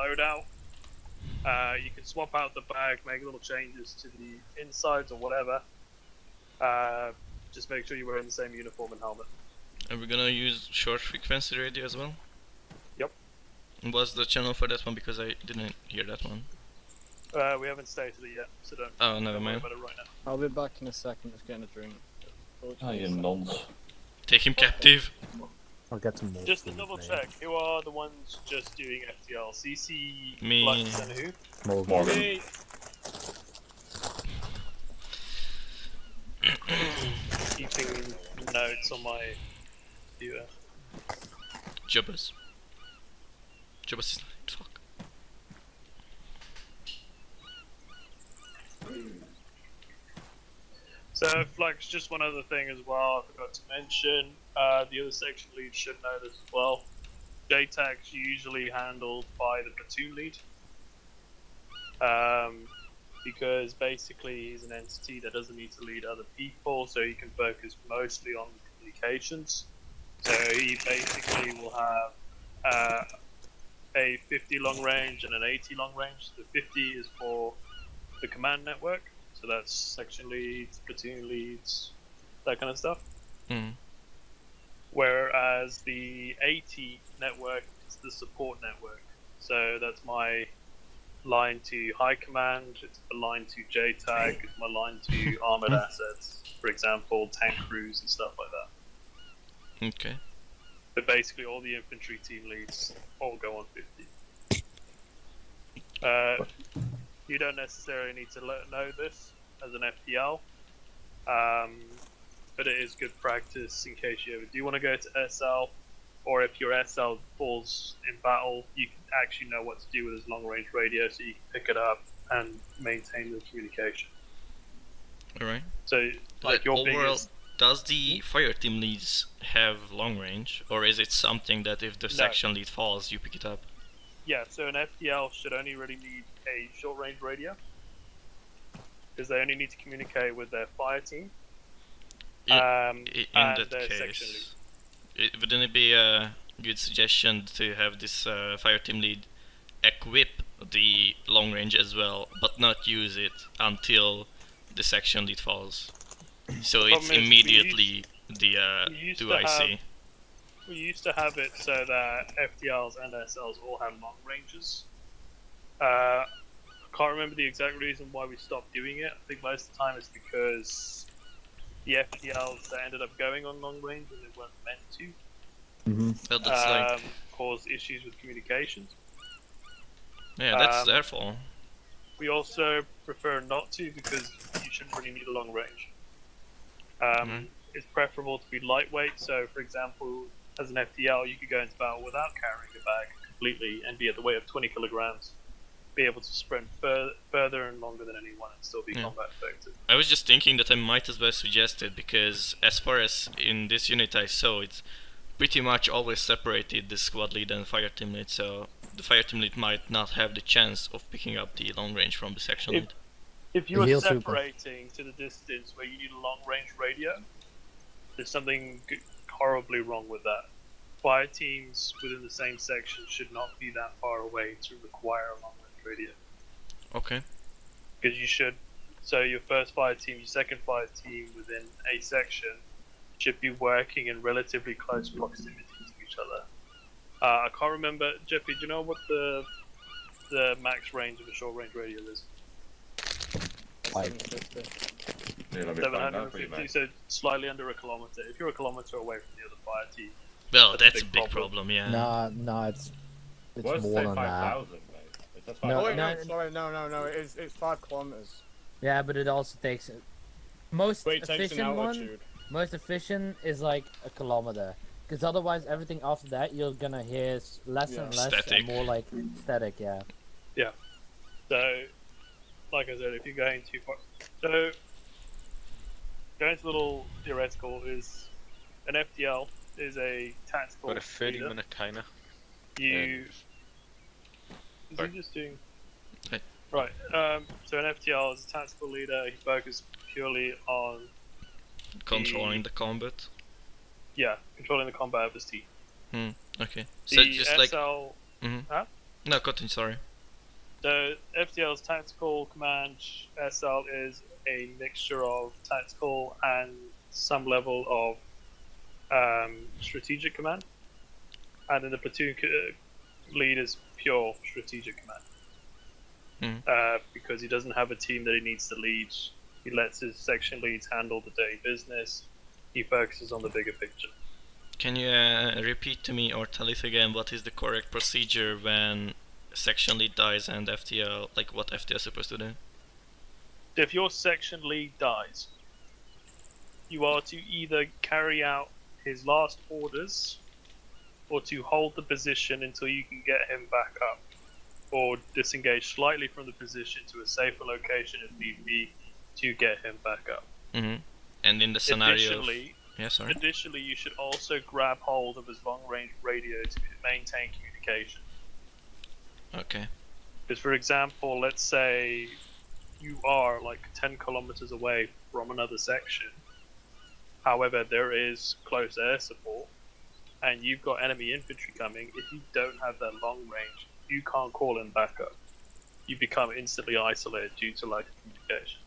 loadout. You can swap out the bag, make little changes to the insides or whatever. Just make sure you're wearing the same uniform and helmet. Are we gonna use short frequency radio as well? Yep. And what's the channel for that one? Because I didn't hear that one. We haven't stated it yet, so don't never worry mind. about it right now. I'll be back in a second, just getting a drink. Oh, you nonce. Take him captive. I'll get some more. Just to food, double mate. check, who are the ones just doing FTL? CC, Me. Flux, and who? Morgan. Me. Keeping notes on my computer. Jubbas. Jubbas is not. Fuck. So, Flux, just one other thing as well, I forgot to mention. The other section lead should know this as well. JTAC's usually handled by the platoon lead. Because basically he's an entity that doesn't need to lead other people, so he can focus mostly on communications. So he basically will have a 50 long range and an 80 long range. The 50 is for the command network, so that's section leads, platoon leads, that kind of stuff. Mm. Whereas the 80 network is the support network. So that's my line to high command, it's the line to JTAC, it's my line to armored assets, for example, tank crews and stuff like that. Okay. But basically all the infantry team leads all go on 50. You don't necessarily need to know this as an FTL, but it is good practice in case you ever do want to go to SL, or if your SL falls in battle, you can actually know what to do with his long range radio, so you can pick it up and maintain the communication. Alright. So, like your overall, biggest... does the fire team leads have long range, or is it something that if the section lead falls, you pick it up? Yeah, so an FTL should only really need a short range radio, because they only need to communicate with their fire team. In and that their section lead. case, wouldn't it be a good suggestion to have this fire team lead equip the long range as well, but not use it until the section lead falls? So it's immediately the 2IC. We used to have it so that FTLs and SLs all have long ranges. I can't remember the exact reason why we stopped doing it. I think most of the time it's because the FTLs that ended up going on long range when they weren't meant to Well, that's cause issues with communications. yeah, that's their fault. We also prefer not to because you shouldn't really need a long range. It's preferable to be lightweight, so for example, as an FTL, you could go into battle without carrying a bag completely and be at the weight of 20 kilograms, be able to sprint further and longer than anyone and still be combat effective. I was just thinking that I might as well suggest it, because as far as in this unit I saw, it's pretty much always separated the squad lead and fire team lead, so the fire team lead might not have the chance of picking up the long range from the section lead. If you are separating to the distance where you need a long range radio, there's something horribly wrong with that. Fire teams within the same section should not be that far away to require a long range radio. Okay. Because you should, so your first fire team, your second fire team within a section should be working in relatively close proximity to each other. I can't remember, Jeffy, do you know what the max range of a short range radio is? 750. Yeah, let me find out for you, 750, mate. so slightly under a kilometer. If you're a kilometer away from the other fire team, Well, that's a big problem, yeah. No, it's Why does it more say than that. 5,000, mate? Is that No, Oh 5,000? wait, no, no, sorry, no, it's 5 kilometers. Yeah, but it also takes most Wait, it takes an efficient one. altitude. Most efficient is like a kilometer, because otherwise everything after that you're gonna hear less and less Static. and more like static. Yeah. so like I said, if you're going too far, so going to a little theoretical is an FTL is a tactical Got a 30 leader. minute timer. You is Sorry. he just doing Hey. right? So an FTL is a tactical leader. He focuses purely on Controlling the combat. controlling the combat of his team. Okay. So The just SL, like... Mhm. Huh? No, continue, sorry. So FTL's tactical command SL is a mixture of tactical and some level of strategic command, and then the platoon lead is pure strategic command. Because he doesn't have a team that he needs to lead. He lets his section leads handle the day business. He focuses on the bigger picture. Can you repeat to me or tell us again what is the correct procedure when section lead dies and FTL, like what FTL is supposed to do? If your section lead dies, you are to either carry out his last orders or to hold the position until you can get him back up, or disengage slightly from the position to a safer location if need be to get him back up. And in the scenario Additionally, you should also grab hold of his long-range radio to maintain communication. Okay. Because, for example, let's say you are like 10 kilometers away from another section. However, there is close air support, and you've got enemy infantry coming. If you don't have that long range, you can't call in backup. You become instantly isolated due to lack of communication.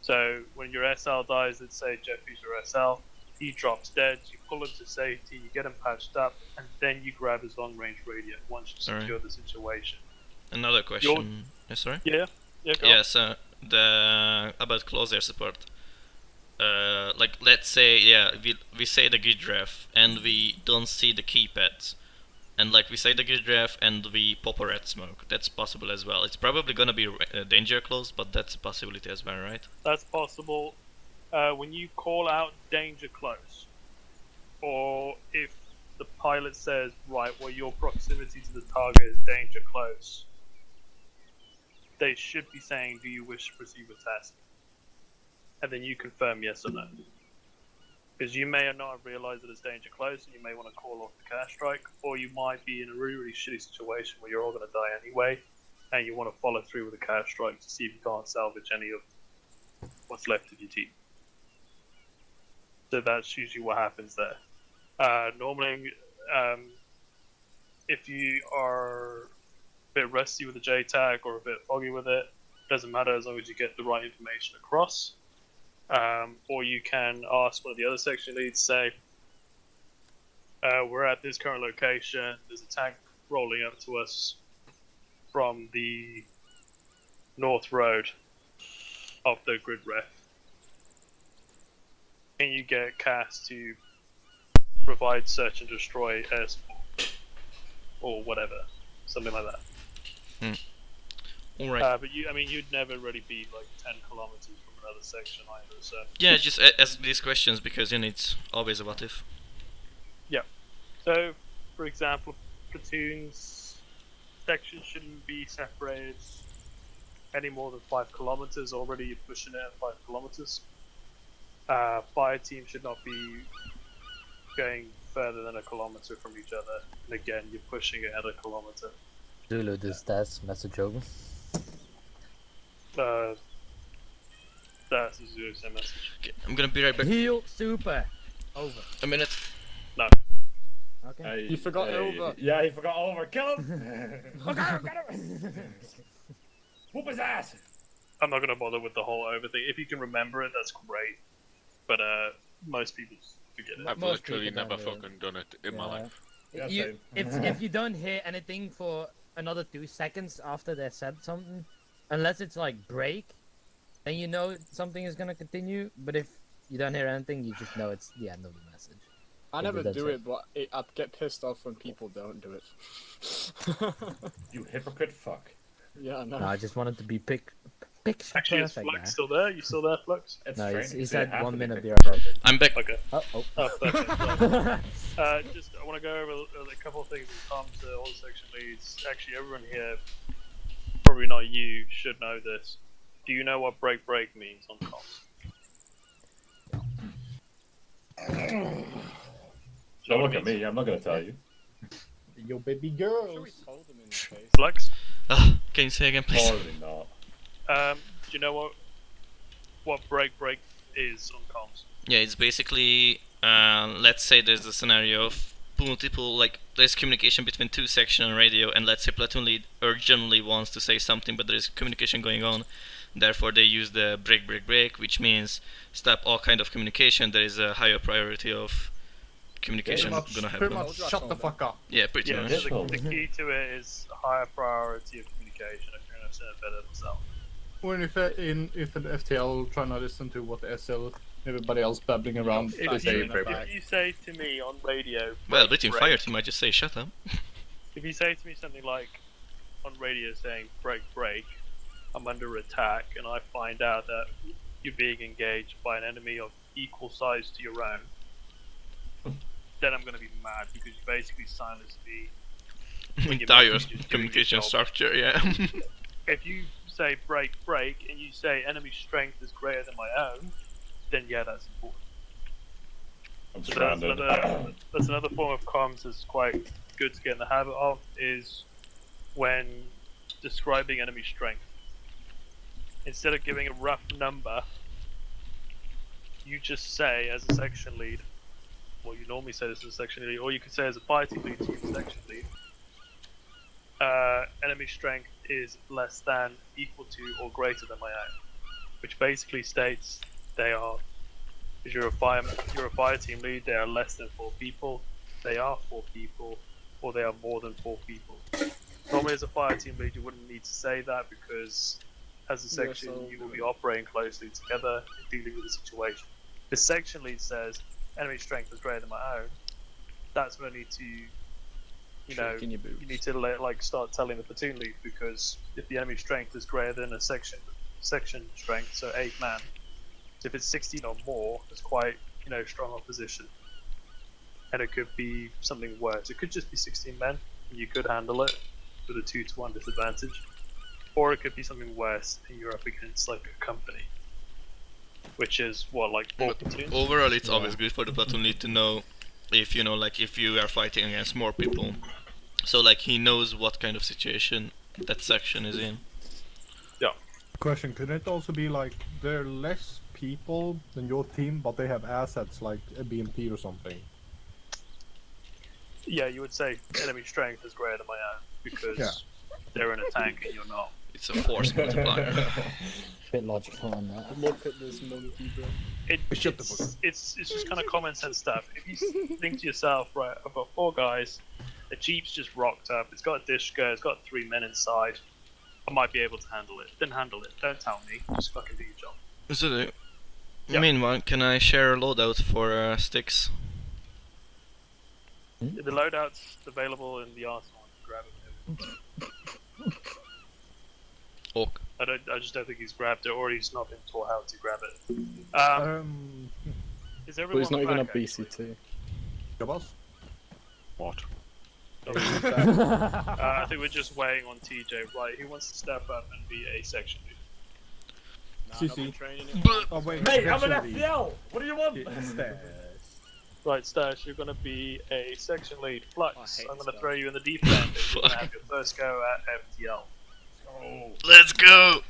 So when your SL dies, let's say Jeffy's your SL, he drops dead, you pull him to safety, you get him patched up, and then you grab his long range radio once you secure the situation. Another question. Sorry? Yeah, go on. So about close air support. Like let's say we say the grid ref and we don't see the keypads, and like we say the grid ref and we pop a red smoke. That's possible as well. It's probably gonna be danger close, but that's a possibility as well, right? That's possible. When you call out danger close, or if the pilot says, right, well, your proximity to the target is danger close, they should be saying, do you wish to proceed with tasking? And then you confirm yes or no. Because you may not have realized that it's danger close, and you may want to call off the cash strike, or you might be in a really, really shitty situation where you're all going to die anyway, and you want to follow through with a cash strike to see if you can't salvage any of what's left of your team. So that's usually what happens there. Normally, if you are a bit rusty with the JTAG or a bit foggy with it, doesn't matter as long as you get the right information across. Or you can ask one of the other section leads, say, we're at this current location, there's a tank rolling up to us from the north road of the grid ref. Can you get CAS to provide search and destroy air support? Or whatever. Something like that. Alright. But you'd never really be like 10 kilometers from another section either, so... Yeah, just ask these questions because it's always a what if. Yeah. So, for example, platoons, sections shouldn't be separated any more than 5 kilometers. Already you're pushing it at 5 kilometers. Fire team should not be going further than a kilometer from each other. And again, you're pushing it at a kilometer. Zulu, does that message over? That's a Zulu message. Okay, I'm gonna be right back. Heal super. Over. A minute. No. Okay. You forgot over. Yeah, he forgot over. Kill him! Whoop his ass! I'm not gonna bother with the whole over thing. If you can remember it, that's great. But most people forget it. I've Most literally people never don't do it. fucking done it in my life. Yeah, You, same. if you don't hear anything for another 2 seconds after they said something, unless it's like break, then you know something is gonna continue. But if you don't hear anything, you just know it's the end of the message. I never That's do it. it, but I get pissed off when people don't do it. You hypocrite fuck. Yeah, I know. No, I just wanted to be picture Actually, is perfect. Flux still there? You still there, Flux? It's No, strange, he they said have 1 to be minute. Be hypocrite. right back. I'm back. Okay. Oh. Perfect. I want to go over a couple of things in terms to all the section leads. Actually, everyone here, probably not you, should know this. Do you know what break means on comms? Don't look at me, I'm not gonna tell you. Yo, baby girls. Hold them in the face. Flux? Can you say again, please? Probably not. Do you know what break is on comms? Yeah, it's basically let's say there's a scenario of multiple, like there's communication between two section and radio, and let's say platoon lead urgently wants to say something, but there's communication going on. Therefore, they use the break, which means stop all kind of communication. There is a higher priority of communication gonna Pretty happen. much shut the fuck up. Yeah, pretty Yeah, much. the key to it is a higher priority of communication. If you're going to say it better themselves. When if an FTL trying to listen to what SL, everybody else babbling around, they If say you, break. if you say to me on radio, Well, break, between break, fire team, I just say shut up. if you say to me something like on radio saying break, I'm under attack, and I find out that you're being engaged by an enemy of equal size to your own, then I'm going to be mad because you basically silenced me. when you're Entire just doing your communication job. structure, yeah. If you say break, and you say enemy strength is greater than my own, then yeah, that's important. I'm So surrounded. that's another form of comms that's quite good to get in the habit of, is when describing enemy strength. Instead of giving a rough number, you just say as a section lead, well, you normally say this as a section lead, or you could say as a fighting lead to your section lead, enemy strength is less than, equal to, or greater than my own, which basically states they are, if you're a fire team lead, they are less than 4 people, they are 4 people, or they are more than 4 people. Normally as a fire team lead you wouldn't need to say that because as a section you will be operating closely together and dealing with the situation. The section lead says enemy strength is greater than my own, that's when I need to, you know, you need to start telling the platoon lead, because if the enemy strength is greater than a section strength, so 8 man, if it's 16 or more, it's quite, you know, strong opposition. And it could be something worse. It could just be 16 men, and you could handle it with a 2-to-1 disadvantage. Or it could be something worse, and you're up against like a company. Which is what, like 4 platoons? Overall, it's always good for the platoon lead to know if, you know, like if you are fighting against more people. So like he knows what kind of situation that section is in. Yeah. Question: could it also be like there are less people than your team, but they have assets like a BMP or something? Yeah, you would say enemy strength is greater than my own, because they're in a tank and you're not. It's a force multiplier. Bit logical on that. Look at this monkey, bro. It's just kind of common sense stuff. If you think to yourself, right, I've got 4 guys, the Jeep's just rocked up, it's got a Dishka, it's got 3 men inside, I might be able to handle it. Then handle it. Don't tell me. Just fucking do your job. So, Yeah. meanwhile, can I share a loadout for sticks? The loadout's available in the arsenal. Grab it. Ok. I just don't think he's grabbed it, or he's not been taught how to grab it. Is But everyone he's not even a back, actually? BCT. Gabas? What? I think we're just waiting on TJ. Right, who wants to step up and be a section lead? CC. Oh wait, Mate, I'm an section lead. FTL! What do you want? Right, Stash, you're going to be a section lead. Flux, I hate I'm this going to guy. throw you in the deep end. You're going to have your first go at FTL. Oh. Let's go!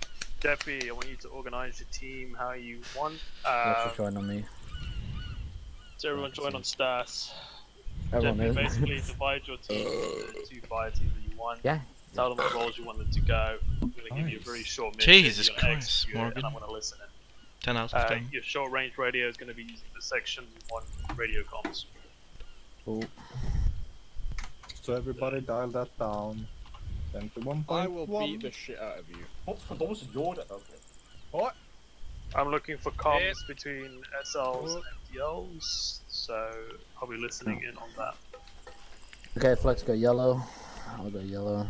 Deppy, I want you to organise your team how you want. Let's join on me. So everyone join on Stas. Everyone Deppy, is. basically divide your team into 2 fire teams that you want. Yeah. Tell them what roles you want them to go. I'm going to give you a very short mission. Jesus you're gonna Christ, execute it, Morgan. and I'm going to listen in. 10 out of 10. Your short range radio is going to be using the section 1 radio comms. Cool. So everybody dial that down. 10 to 1.1. I will beat the shit out of you. What's for those your okay. I'm looking for comms between SLs and FTLs, so I'll be listening in on that. Okay, Flex, go yellow. I'll go yellow.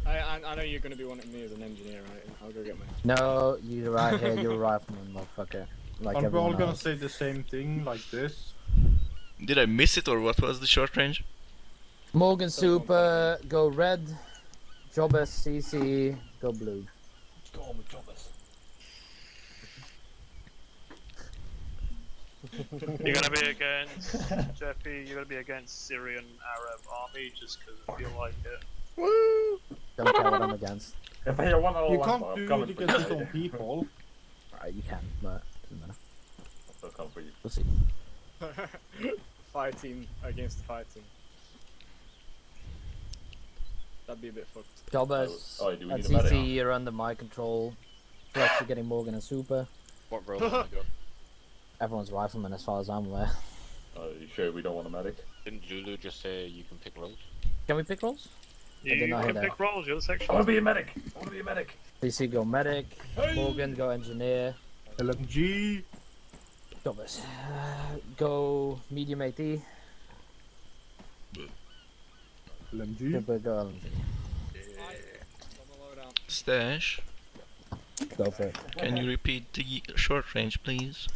I know you're gonna be wanting me as an engineer, right? I'll go get my. No, you're right here. You're a rifleman, motherfucker. Like Aren't we all everyone gonna else. say the same thing like this? Did I miss it, or what was the short range? Morgan Super, go red. Jobus CC, go blue. Go on with jobbers. You're going to be against, Jeffy, you're going to be against Syrian Arab army just because I feel like it. Woo! Don't care what I'm against. If I hear one You other can't one, I'm do coming it for against you. his own people. Alright, you can, but doesn't matter. I'll come for you. We'll see. Fire team against the fire team. That'd be a bit fucked. Jobbers, Oh, do we at need a medic? CC, you're under my control. Flex, you're getting Morgan and Super. What role am I got? Everyone's rifleman as far as I'm aware. You sure we don't want a medic? Didn't Lulu just say you can pick roles? Can we pick rolls? You did not hear can that. pick roles, you're the section. I want to be a medic! I want to be a medic! CC go medic, Morgan go engineer, LMG. Jobbers go medium AT, LMG. Super go LMG. Stash, Go for it. can you repeat the short range, please?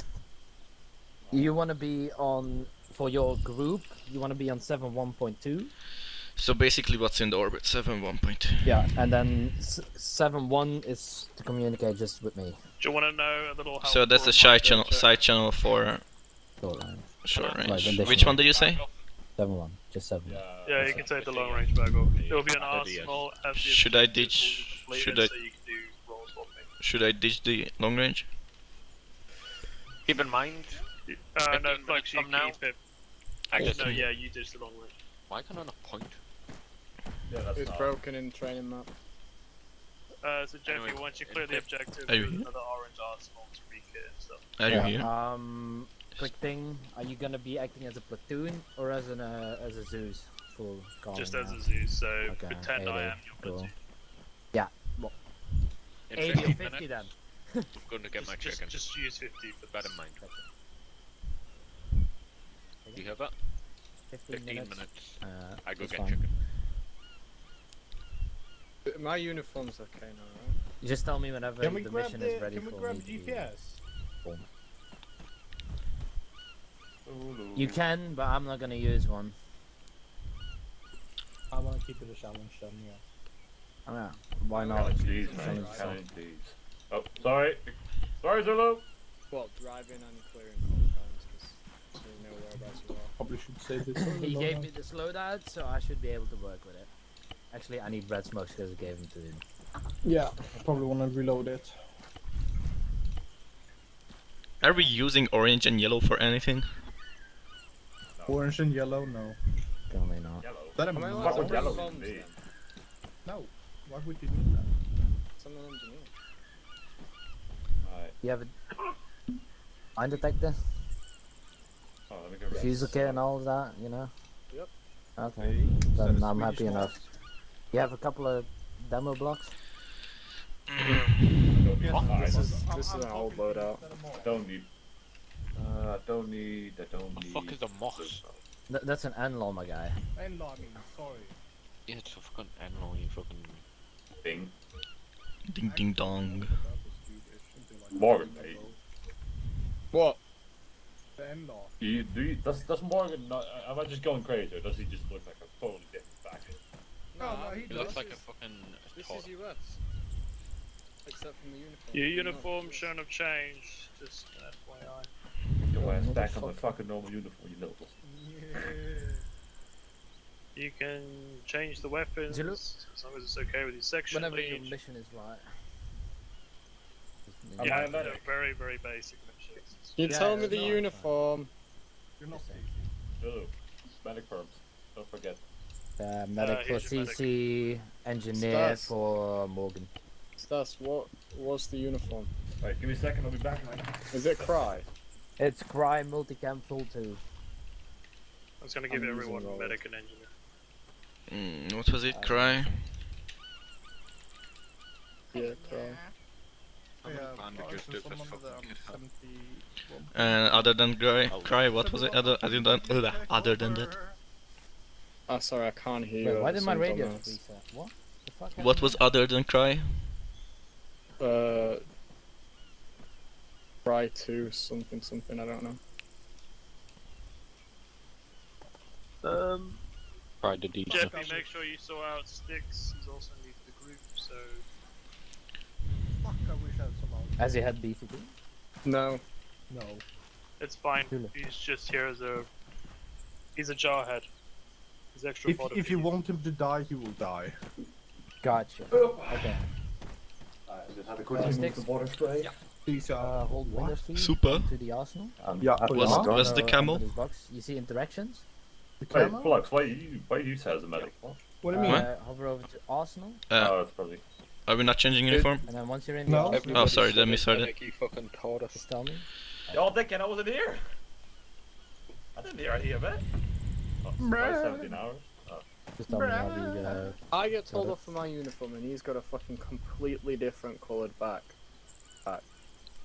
You want to be on, for your group, you want to be on 7.1.2. So basically, what's in the orbit? 7.1.2. Yeah, and then 7.1 is to communicate just with me. Do you want to know a little how? So that's the side channel for Short range. short Like range. additional. Which one did you say? 7.1, just 7. Yeah, you can take the long range bagel. There'll be an arsenal. At the Should I objectives, ditch? we'll just Should leave I? it so you can do roll swapping. Should I ditch the long range? Keep in mind, No, 15 Flex, you from now. keep it. actually, No, yeah, you ditch the long range. why can I not point? Yeah, that's It's not... broken in training map. So Jeffy, Anyway, once you clear the objective, Are you there's here? another orange arsenal to rekit and stuff. Are you here? Quick thing, are you gonna be acting as a platoon or as a Zeus? Full calling Just as now? a Zeus, so Okay, pretend I 80, am your cool. platoon. In 80 or 15 50 minutes, then. I'm going to get my chicken. Just use 50 for Bear in mind. Do you have that? 15 minutes. I go that's get fine. chicken. My uniform's okay now, right? You just tell me whenever Can we the grab mission the is ready can we for grab me to be- GPS? You can, but I'm not gonna use one. I want to keep it a challenge then, yeah. Oh, yeah. Why Oh, not? please, man. Challenge, please. Oh, sorry. Sorry, Zulu. Well, driving and clearing compounds, because we know whereabouts you are. Probably should say this. He gave me the slowdown, so I should be able to work with it. Actually, I need red smokes because I gave him to him. Yeah, I probably want to reload it. Are we using orange and yellow for anything? Orange and yellow, no. Probably not. Yellow. That Am I am allowed Fuck to with bring yellow, bombs me. then? No. Why would you need that? I'm an engineer. Alright. You have a mine detector, Oh, let me go fusel kit, and all of that, you know? Yep. Okay, then I'm happy enough. You have a couple of demo blocks? This is an old loadout. Don't need. I don't need. What the fuck is a moss? That's an Enlaw, my guy. And I mean, sorry. Yeah, it's a fucking animal, you fucking... thing? Ding ding dong. Morgan, mate. What? The end-law. Does Morgan not? Am I just going crazy, or does he just look like a totally different faction? No, he He does. looks like a fucking... This tot. is US. Except from the uniform. Your Not uniform US. shouldn't have changed, just FYI. Your ass back on the fucking normal uniform, you little pussy. You can change the weapons, Zulu? as long as it's okay with your section Whenever your lead. mission is right. Yeah, Am I a they're medic? very, very basic missions. You Yeah, tell me it's the not. uniform. You're not Zulu. Medic firms. Don't forget. Medic for here's your medic. CC, engineer Stas. for Morgan. Stas, what was the uniform? Alright, give me a second, I'll be back, man. Is it Cry? It's Crime Multicam Full 2. I was gonna give I'm everyone using medic and engineer. What was it? Cry? Yeah, Cry. bandages do for fucking And other than cry, what was it? Other than that, Ah, sorry, I can't hear you. Wait, why over did my something radio else. reset? What? The fuck happened? what was other than cry? Cry 2, something, I don't know. Pride the DJ. Jeffy, make sure you sort out Sticks. He's also new to the group, so Fuck, I wish I had some out. As he had BCT? No. No. it's fine. Zulu. He's just here as a. He's a jarhead. He's extra If you want him to die, he will die. Gotcha. Okay. I just had a quick Sticks? the water spray. Yeah. These Hold Windows key Super. to the arsenal. Yeah, Was the Under camel? this box. You see interactions? The Wait, camera? Flux, why you say as a medic? What? What do you mean? Hover over to Arsenal, Oh, it's probably. Are we not changing uniform? and then once you're in the No. Arsenal, Oh, sorry, then misheard it. You fucking taught us. just tell me. Yo, Dickhead, I wasn't here! I didn't hear any of it. Oh, it's 17 hours. Oh. Just tell me how the I get told Got it. off for my uniform, and he's got a fucking completely different coloured back.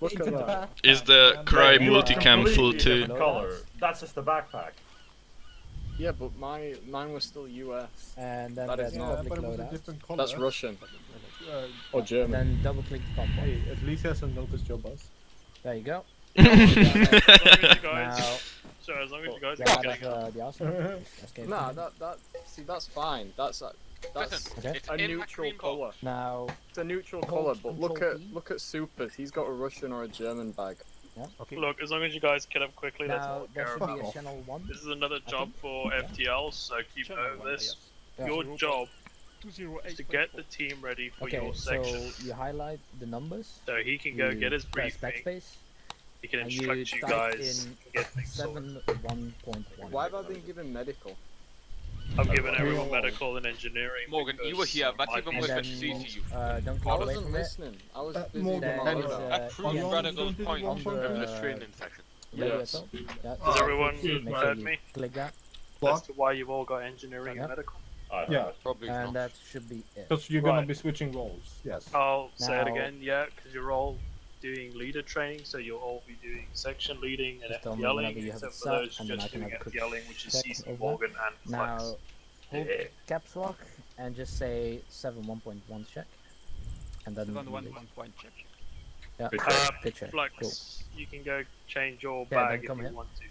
Look at that. Is the Cry You have multicam full completely too? different colour. That's just the backpack. Yeah, but mine was still US. and then That there's is Yeah, public but it was a loadout. different color. That's Russian Uh, or And German. then double click the top one. hey, at least he hasn't noticed your bus. There you go. As long as you Now, guys, so as long as you guys get are out getting of the Arsenal. Escape. Nah, that's fine. That's Okay. a neutral colour. Now, It's a neutral Hold colour, but Control P. look at Supers. He's got a Russian or a German bag. Look, as long as you guys kill up quickly, that's all now I there care should about. be a channel 1. This is another job for FTL, so keep note of this. Yeah. Your job is to get the team ready for Okay, your so section. you highlight the numbers. So he can go you get his press briefing. backspace. He can and instruct you type guys in and get things sorted. 7.1.1. Why have I been given medical? I've given everyone medical and engineering. Morgan, you were because here. What my even And was piece- then, HC to you? don't I click away wasn't from it. listening. I was busy Morgan, with my Then Anyway, loadout. there's, at Cruise on Radical the- Point on from the- the training section. radio Yes. itself. Yeah. Does everyone Make heard sure me? you click that, That's why you've all got engineering Yeah. and medical. Yeah. Probably and not. that should be it. Because you're gonna Right. be switching roles. Yes. I'll say it Now- again, yeah, because you're all doing leader training, so you'll all be doing section leading and Just tell me FTLing, whenever you have except it for set, those and then I just can doing have a quick FTLing, which is check CC over. Morgan and Flex. Now, hold Yeah. caps lock and just say 7.1.1 check. And then release. Yeah, Good good check. Flex, Cool. you can go change your Yeah, bag then if come you here. want to.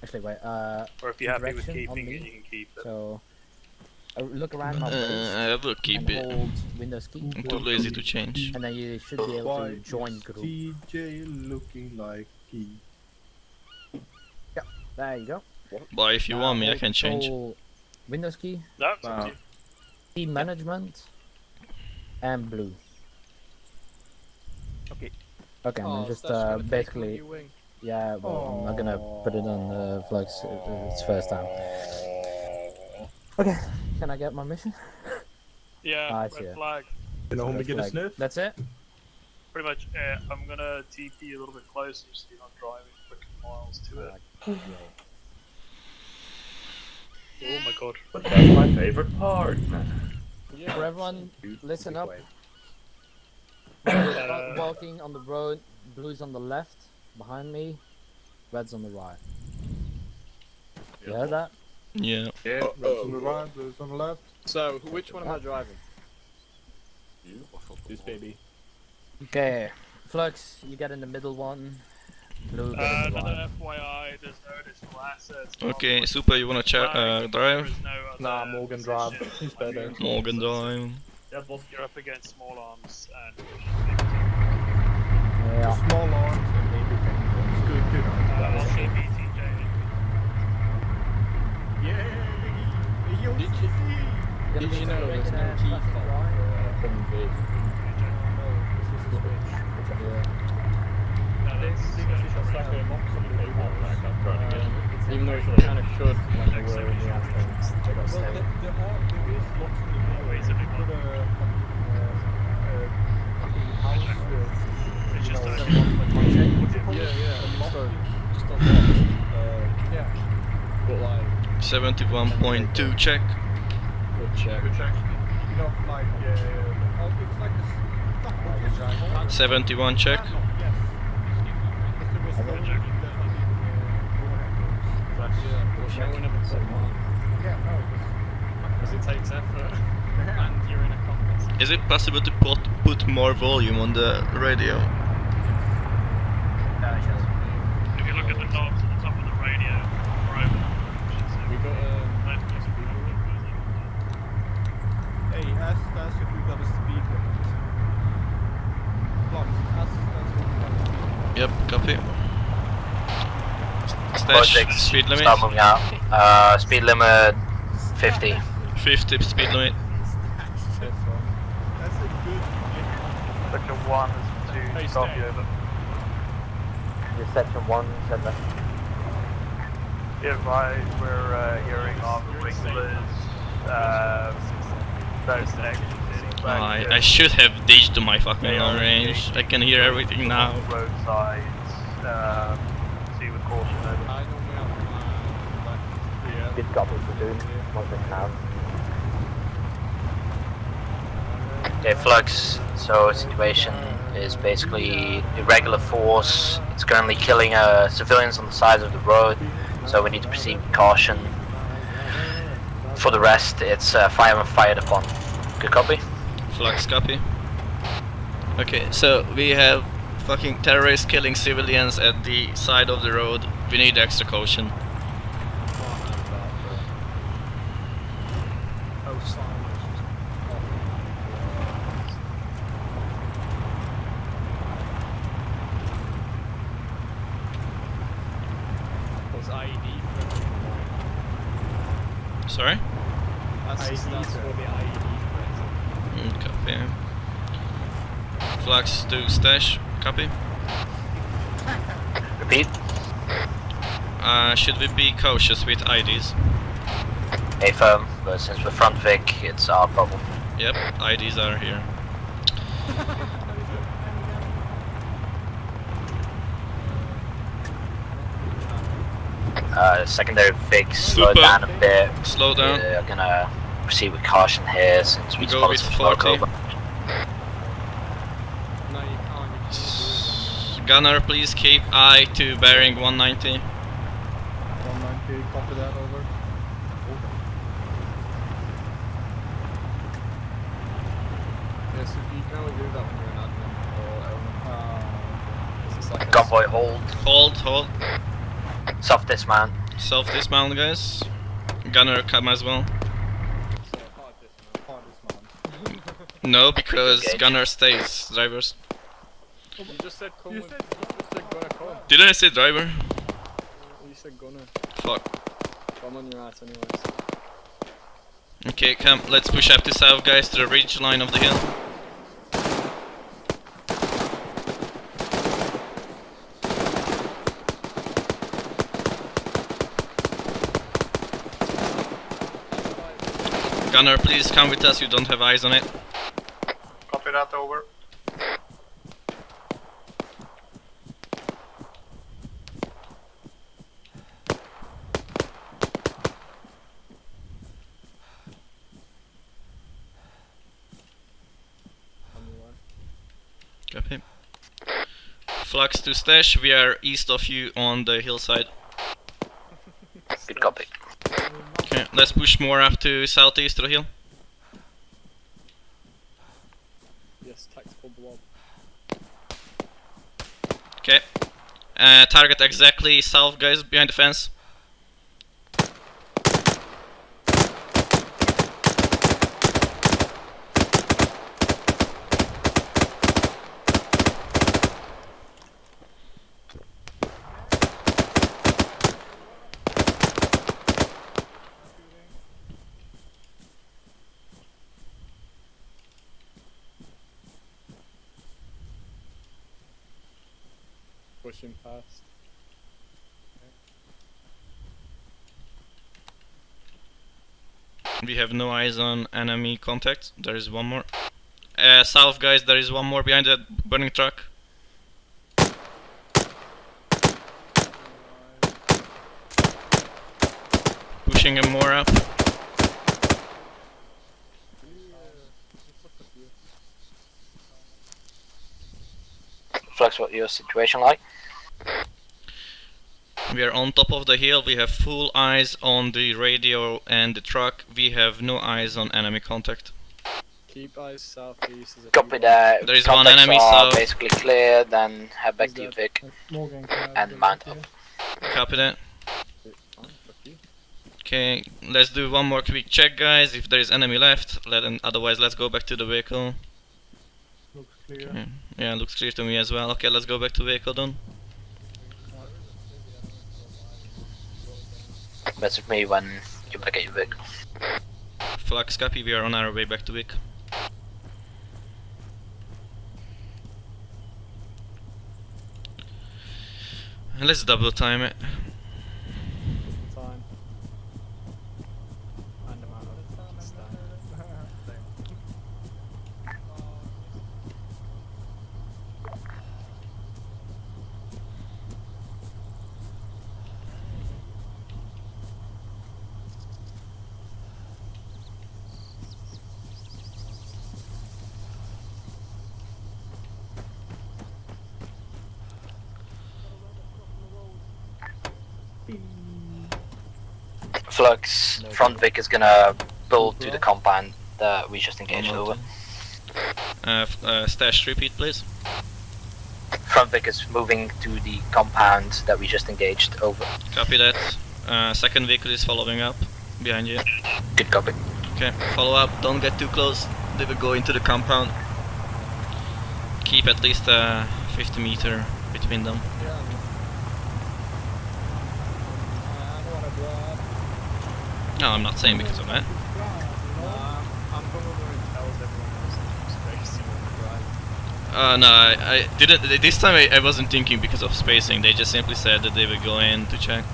Actually, wait. Or if you're happy with direction on keeping me. it, you can keep it. So look around my waist I will keep and it. hold Windows key, I'm too lazy to change. and then you should be able Why to join is group. TJ looking like he? There you go. But if you Now want me, I hold can change. Control Windows key, No, it's up to Wow. you. team management, and blue. Okay. Okay, and Oh, then just that's gonna take on basically, your wing. yeah. Well, I'm not gonna put it on Flux. It's first time. Okay, can I get my mission? Yeah, Ah, I see red it. flag. You know, we Red get a flag. sniff. That's it. Pretty much, I'm gonna TP a little bit closer so you're not driving quick miles to it. Oh my god. But that's my favorite part. For everyone, listen up. Walking on the road, blue's on the left, behind me, red's on the right. You heard that? Yeah. Yeah. Red's on the right, blue's on the left. So, which one am I driving? This baby. Okay, Flux, you get in the middle one. Blue, get in the Another right. FYI, there's no additional assets. Okay, Super, you wanna Flag, drive? there is no other Nah, Morgan drive. position. He's better. Morgan drive. Yeah, boss. You're up against small arms and Yeah. Small arms and maybe paintballs. Good, good. I'll TP TJ. Did you know there's no key fob for conversion? Even though it kind of should when you were in the afternoons. They got Well, saved. there is lots to do. Ways of it. Put a house, It's just a Just on what? yeah. But like, 71.2 check. good check. You know, like, it's like a 71 check. Yes. If there was no leaking, there would be, No one ever put one. yeah, no, Because it takes effort. And you're in a contest. Is it possible to put more volume on the radio? If you look at the knobs at the top of the radio, or over We got Hey, ask if we got a speed limit. Flux, ask if we got a speed limit. Yep, copy. Stash, speed limit. Start moving out. Speed limit 50. 50 speed limit. That's a good Section 1 is to stop you over. Your section 1 said that. Be advised, we're hearing on the wigglers, those sections in fact, I should have ditched my fucking they long are range. I can hear everything now. roadsides, see with caution over. I normally have Good copy, platoon. What's it now? Okay, Flux. So situation is basically irregular force. It's currently killing civilians on the sides of the road, so we need to proceed with caution. For the rest, it's fire when fired upon. Good copy. Flux copy. Okay, so we have fucking terrorists killing civilians at the side of the road. We need extra caution. Sorry? Copy. Flux to stash. Copy. Repeat. Should we be cautious with IDs? A firm, but since we're front Vic, it's our problem. Yep, IDs are here. Secondary Vic, slow Super. down a bit. Slow down. We're gonna proceed with caution here since we Go spotted with some smoke 40. over. Gunner, please keep eye to bearing 190. 190, copy that, over. Yes, you can only do that when you're an admin or element. It's like Convoy hold. Hold. Soft dismount. Self dismount, guys. Gunner, come as well. No, because Engage. Gunner stays. Drivers. You just said come. You said gonna come. Didn't I say driver? You said gonna. Fuck. Come on your ass anyways. Okay, come. Let's push up to south, guys, to the ridge line of the hill. Gunner, please come with us. You don't have eyes on it. Copy that, over. Copy. Flux to stash. We are east of you on the hillside. Good copy. Okay, let's push more up to southeast of the hill. Yes, tactical blob. Okay. Target exactly south, guys, behind the fence. Pushing past. We have no eyes on enemy contact. There is one more. South, guys, there is one more behind that burning truck. Pushing him more up. Flux, what your situation like? We are on top of the hill. We have full eyes on the radio and the truck. We have no eyes on enemy contact. Keep eyes southeast. Copy that. There is one Contacts enemy, are so- basically clear, then head back to your Vic and mount up. Copy that. Okay, let's do one more quick check, guys. If there is enemy left, otherwise let's go back to the vehicle. Looks clear. Okay. Yeah, looks clear to me as well. Okay, let's go back to vehicle then. Message me when you're back at your Vic. Flux copy, we are on our way back to Vic. Let's double time it. Time. And amount of stand. Flux, front Vic is gonna pull to the compound that we just engaged over. Stash, repeat please. Front Vic is moving to the compound that we just engaged over. Copy that. Second vehicle is following up behind you. Good copy. Okay, follow up, don't get too close. They will go into the compound. Keep at least 50 meter between them. No, I'm not saying because of that. I'm probably tells everyone else that I'm spacing on the drive. No, I didn't. This time I wasn't thinking because of spacing. They just simply said that they would go in to check.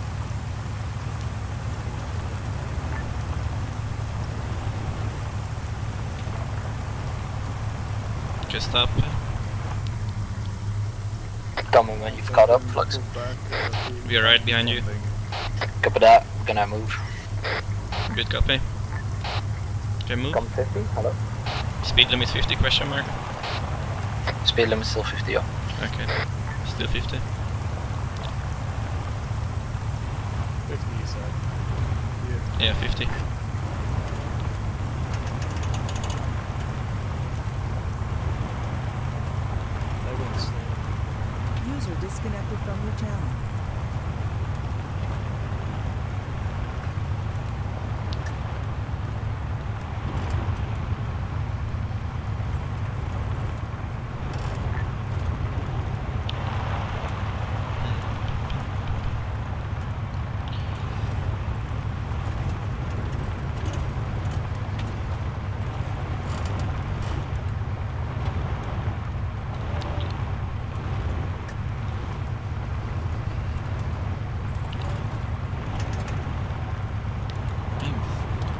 Okay, stop. Tell me when you've caught up, Flux. We are right behind you. Copy that, we're gonna move. Good copy. Okay, move. Come 50, hello. Speed limit 50 question mark. Speed limit still 50, yeah. Okay. Still 50. 50 you said. Yeah, 50. User disconnected from your channel.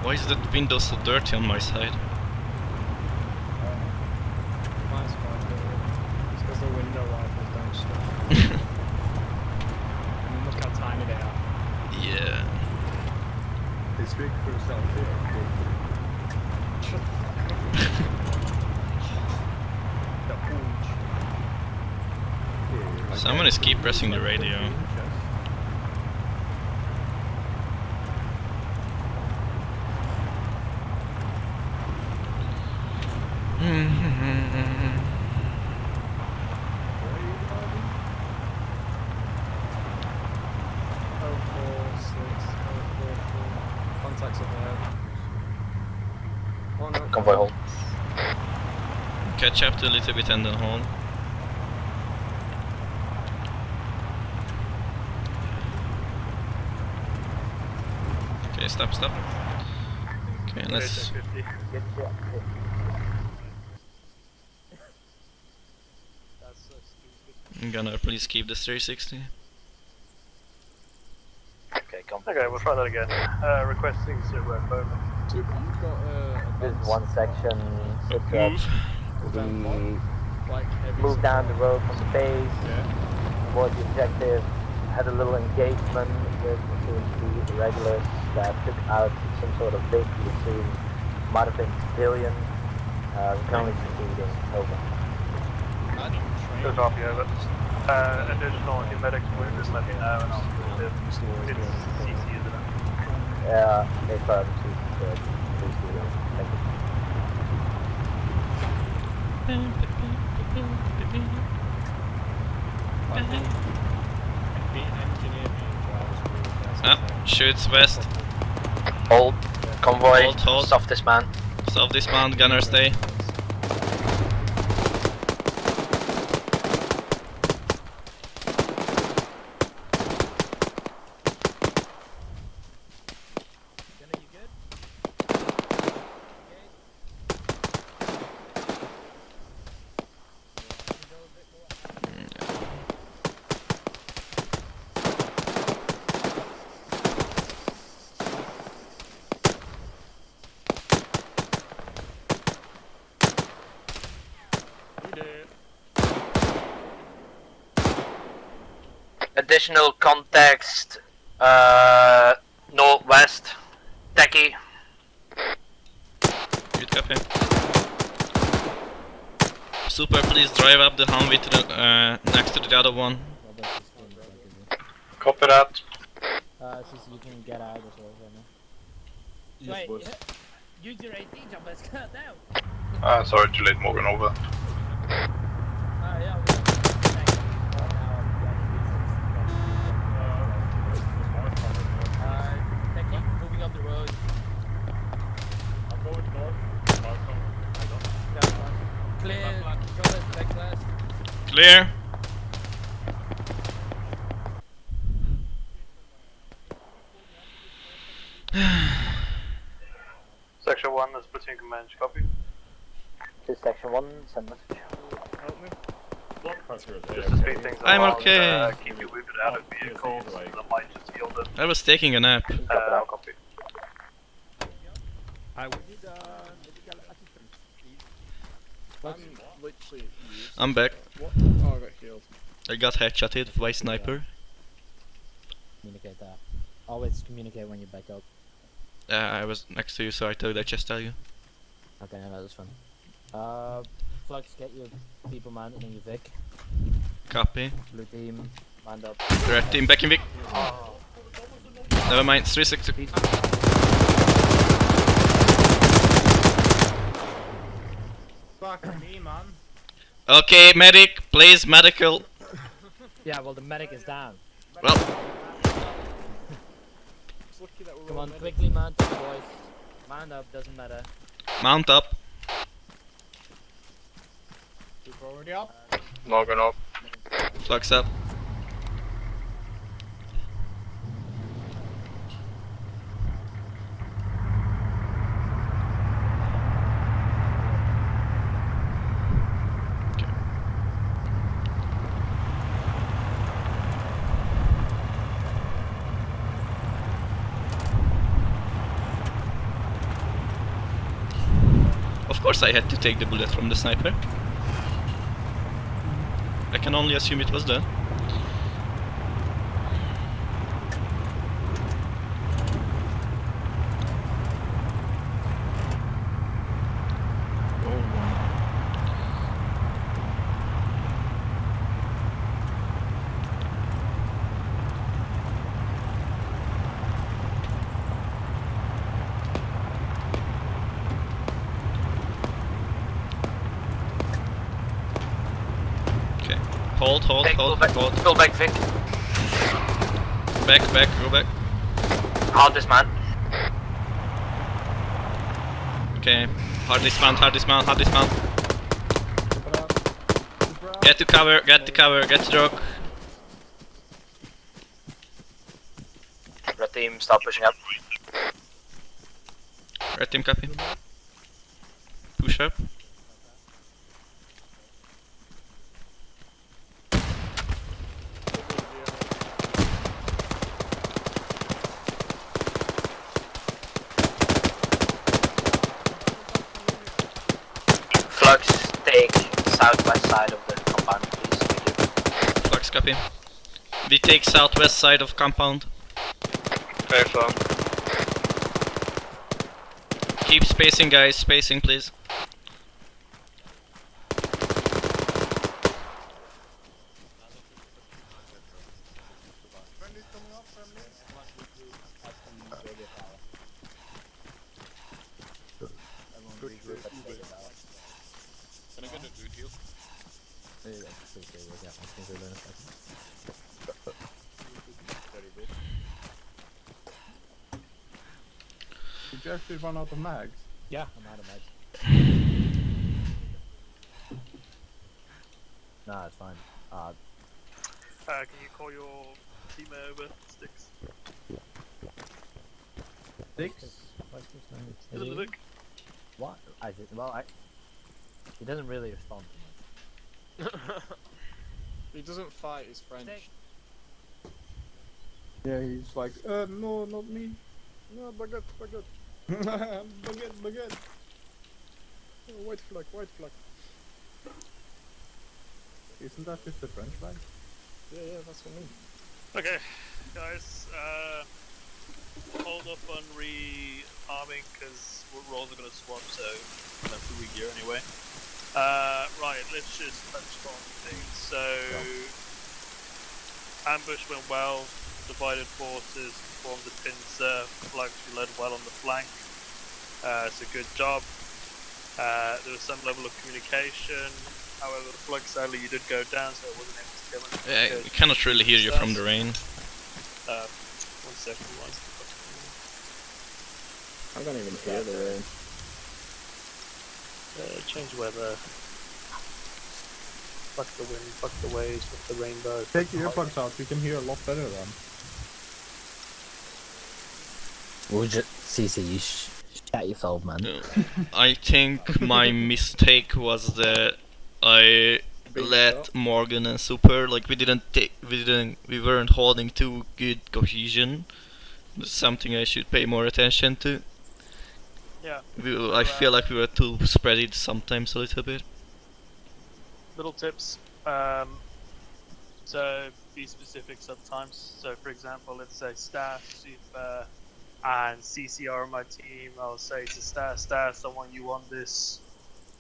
Why is that window so dirty on my side? Mine's fine, it's because the window wipers don't stop. I mean, look how tiny they are. Yeah. They speak for yourself here. Shut the fuck up. The pooch. Someone is keep pressing the radio. Contacts up ahead. Oh no. Convoy hold. Catch up to a little bit and then hold. Okay, stop. Okay, let's... Gunner, please keep this 360. Okay, come. Okay, we'll try that again. Requesting Silver Bowman. You've got This is one section. Move. like heavy Move down the road from the base. Yeah. Avoid the objective. Had a little engagement with the regulars that took out some sort of big, we assume might have been civilian. Currently proceeding. Over. Good copy, over. Additional medics wounded, let me know and I'll do it. It's CC, isn't it? Yeah, they found please do it. Thank Ah, shoots west. Hold. Convoy. Hold. Soft dismount. Soft dismount, gunner stay. Additional context. Northwest. Techie. Good copy. Super, please drive up the Humvee to the, next to the other one. Copy that. since you can get out as well right now. Yes, Wait, boss. use your AT jump, let's cut now. Sorry, too late, Morgan, over. Yeah, technique, moving up the road. I'm going north. Clear, go back last. Clear. Section 1, that's platoon command, copy. To Section 1, send message. Help me. Blood pressure is Just to speed things I'm along, okay. keep your wounded out of vehicles, that might just heal them. I was taking a nap. Copy. I would need medical assistance, please. I'm literally used. I'm back. What? Oh, I got healed. I got headshotted by sniper. Communicate that. Always communicate when you back up. I was next to you, so I thought I'd just tell you. Okay, no, that's fine. Flux, get your people mounted in your Vic. Copy. Blue team, manned up. Red team back in Vic. Never mind, 360. Fuck me, man. Okay, medic, please, medical. Yeah, well, the medic is down. Well, Come on, quickly mount up, boys. Mount up, doesn't matter. mount up. People already up? Morgan up. Flux up. Of course I had to take the bullet from the sniper. I can only assume it was done. Hold, hold. Pull back, Vic. Back, go back. Hard dismount. Okay, hard dismount. Get to cover, get to rock. Red team, start pushing up. Red team copy. Push up. Flux, take southwest side of the compound, please. Flux copy. We take southwest side of compound. Okay, so. Keep spacing, guys. Spacing, please. Can I get a blue deal? Did you actually run out of mags? Yeah, I'm out of mags. Nah, it's fine. Can you call your teammate over? Sticks. Six? Is it Vic? What? He doesn't really respond to me. He doesn't fight, he's French. Yeah, he's like, no, not me. No, baguette. baguette. Oh, white flag. Isn't that just the French flag? Yeah, that's what I mean. Okay, guys, hold up on rearming because rolls are going to swap, so that's the gear anyway. Right, let's just touch on things. So, ambush went well, divided forces, formed the pincer. Flux, you led well on the flank. So good job. There was some level of communication. However, the Flux, sadly, you did go down, so I wasn't able to kill him. We cannot really hear you from the rain. 1 second, I don't even hear the rain. Change weather. Fuck the wind, fuck the waves, fuck the rainbow. Take the earplugs out, we can hear a lot better then. We'll just CC, you shut yourself, man. I think my mistake was that I let Morgan and Super, like we weren't holding too good cohesion. That's something I should pay more attention to. Yeah. I feel like we were too spread sometimes a little bit. Little tips. So be specific sometimes. So for example, let's say Staff, Super, and CCR on my team. I'll say to Staff, I want you on this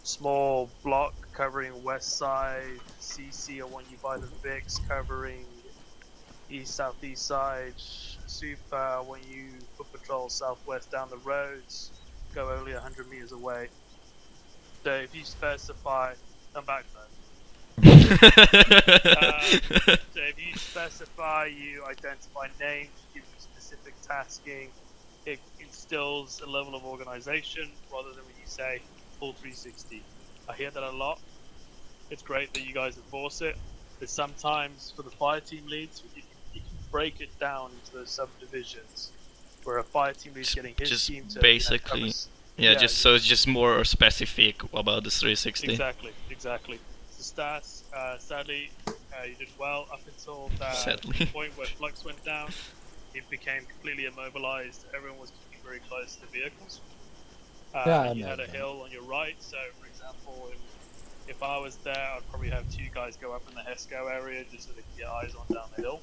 small block covering west side. CC, I want you by the Vix covering east southeast side. Super, I want you for patrol southwest down the roads. Go only 100 meters away. So if you specify, I'm back though. So if you specify, you identify names, give you specific tasking, it instills a level of organization rather than when you say full 360. I hear that a lot. It's great that you guys enforce it, but sometimes for the fire team leads, you can break it down into those subdivisions where a fire team lead's getting his just team to basically, just so it's just more specific about the 360. Exactly. Stats, sadly, you did well up until the point where Flux went down. It became completely immobilized. Everyone was keeping very close to the vehicles. You had a hill on your right, so for example, if I was there, I'd probably have 2 guys go up in the HESCO area just so they can get eyes on down the hill.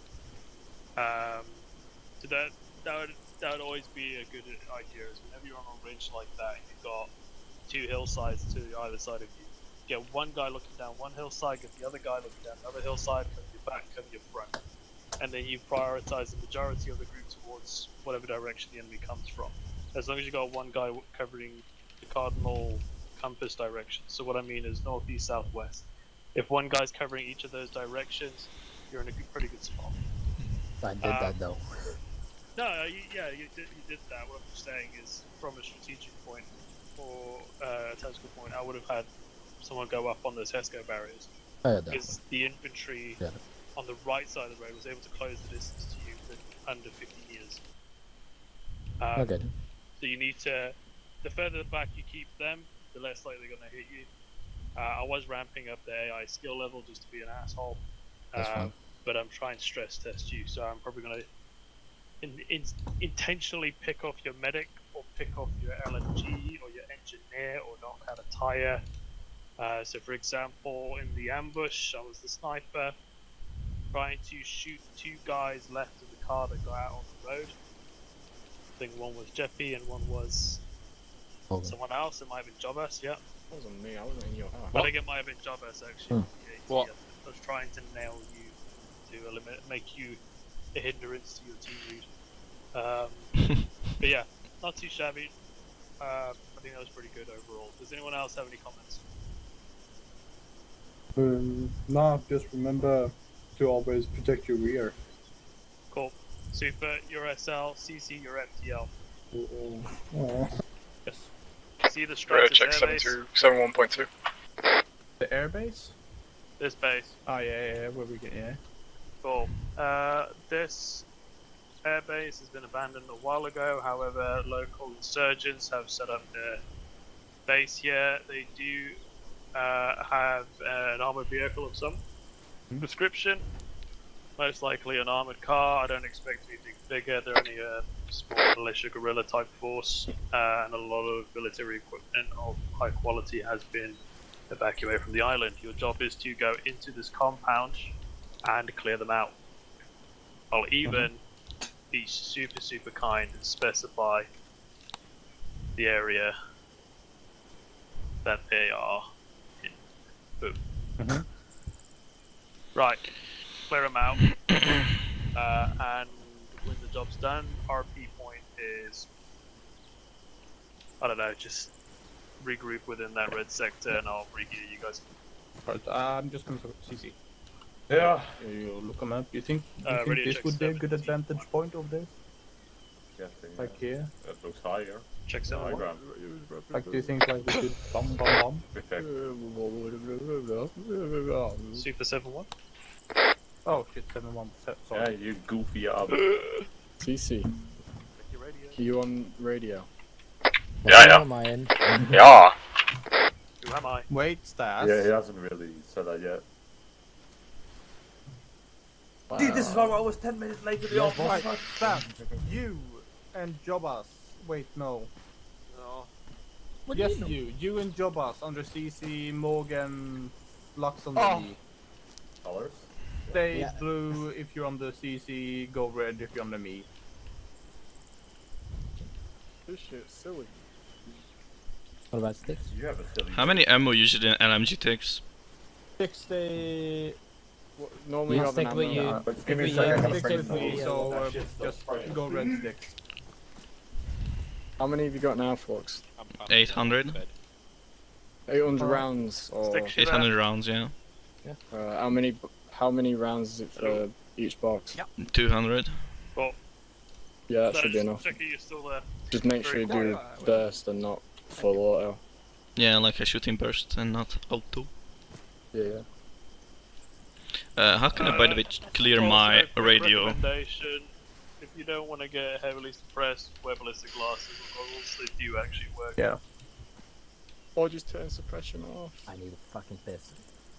So that would always be a good idea. Is whenever you're on a ridge like that, you've got 2 hillsides to either side of you. Get one guy looking down one hillside, get the other guy looking down another hillside, cover your back, cover your front. And then you prioritize the majority of the group towards whatever direction the enemy comes from. As long as you got one guy covering the cardinal compass direction. So what I mean is northeast, southwest. If one guy's covering each of those directions, you're in a pretty good spot. I did that though. No, you did that. What I'm saying is, from a strategic point or a tactical point, I would have had someone go up on those HESCO barriers. Because the infantry on the right side of the road was able to close the distance to you with under 50 meters. Okay. So you need to, the further back you keep them, the less likely they're going to hit you. I was ramping up the AI skill level just to be an asshole. But I'm trying to stress test you, so I'm probably going to intentionally pick off your medic or pick off your LMG or your engineer or knock out a tire. So for example, in the ambush, I was the sniper, trying to shoot 2 guys left of the car that got out on the road. I think one was Jeffy and one was someone else. It might have been Jobus, yeah. That wasn't me, I wasn't in your house. I think it might have been Jobus actually. What? I was trying to nail you to make you a hindrance to your team lead. But yeah, not too shabby. I think that was pretty good overall. Does anyone else have any comments? No, just remember to always protect your rear. Cool. Super, your SL, CC, your FTL. Yes. See the structures check airbase? 71.2. The airbase? This base. Oh yeah, where we get, yeah. Cool. This airbase has been abandoned a while ago, however, local insurgents have set up their base here. They do have an armored vehicle of some description, most likely an armored car. I don't expect anything bigger. They're only a small militia guerrilla type force, and a lot of military equipment of high quality has been evacuated from the island. Your job is to go into this compound and clear them out. I'll even be super kind and specify the area that they are in. Boom. Right, clear them out, and when the job's done. RP point is, I don't know, just regroup within that red sector and I'll re-gear you guys. Alright, I'm just going to CC. Yeah. You look on map. You think radio this check would be a 17. good advantage point over there? Guessing, Like here? That looks higher. Check High 7-1. ground. Like, do you think like we could bomb? Effect. Super 7-1. Oh shit, 7-1. Yeah, Sorry. you goofy up. CC, you on radio? Yeah, yeah. Am I in? Yeah. Who am I? Wait, Stas. Yeah, he hasn't really said that yet. See, this is why I was 10 minutes late to the office. Right, Stas, you and Jobas. Wait, no. What Yes, do you know? you and Jobas under CC, Morgan, Flux on Oh. the Colors? Stay Yeah. blue if you're on the CC, go red if you're on the me. This shit's silly. What about sticks? You have a silly. How many ammo usually an LMG takes? 60. Normally you I'll have an stick with ammo. you. But give me a If second. we, I'm stick gonna with print you, those. So That shit's just spraying. go red sticks. How many have you got now, Flux? 800? 800 rounds, or Stick shit 800 rounds, yeah. how many rounds is it for each box? 200. Yeah, that No, should be just enough. checking you're still there. Just make sure you do burst and not full auto. Yeah, like a shooting burst and not auto. Yeah. How can I, by the way, clear Also, my quick radio? recommendation, if you don't want to get heavily suppressed, wear ballistic glasses or goggles. They do actually work. Yeah. Or just turn suppression off. I need a fucking piss.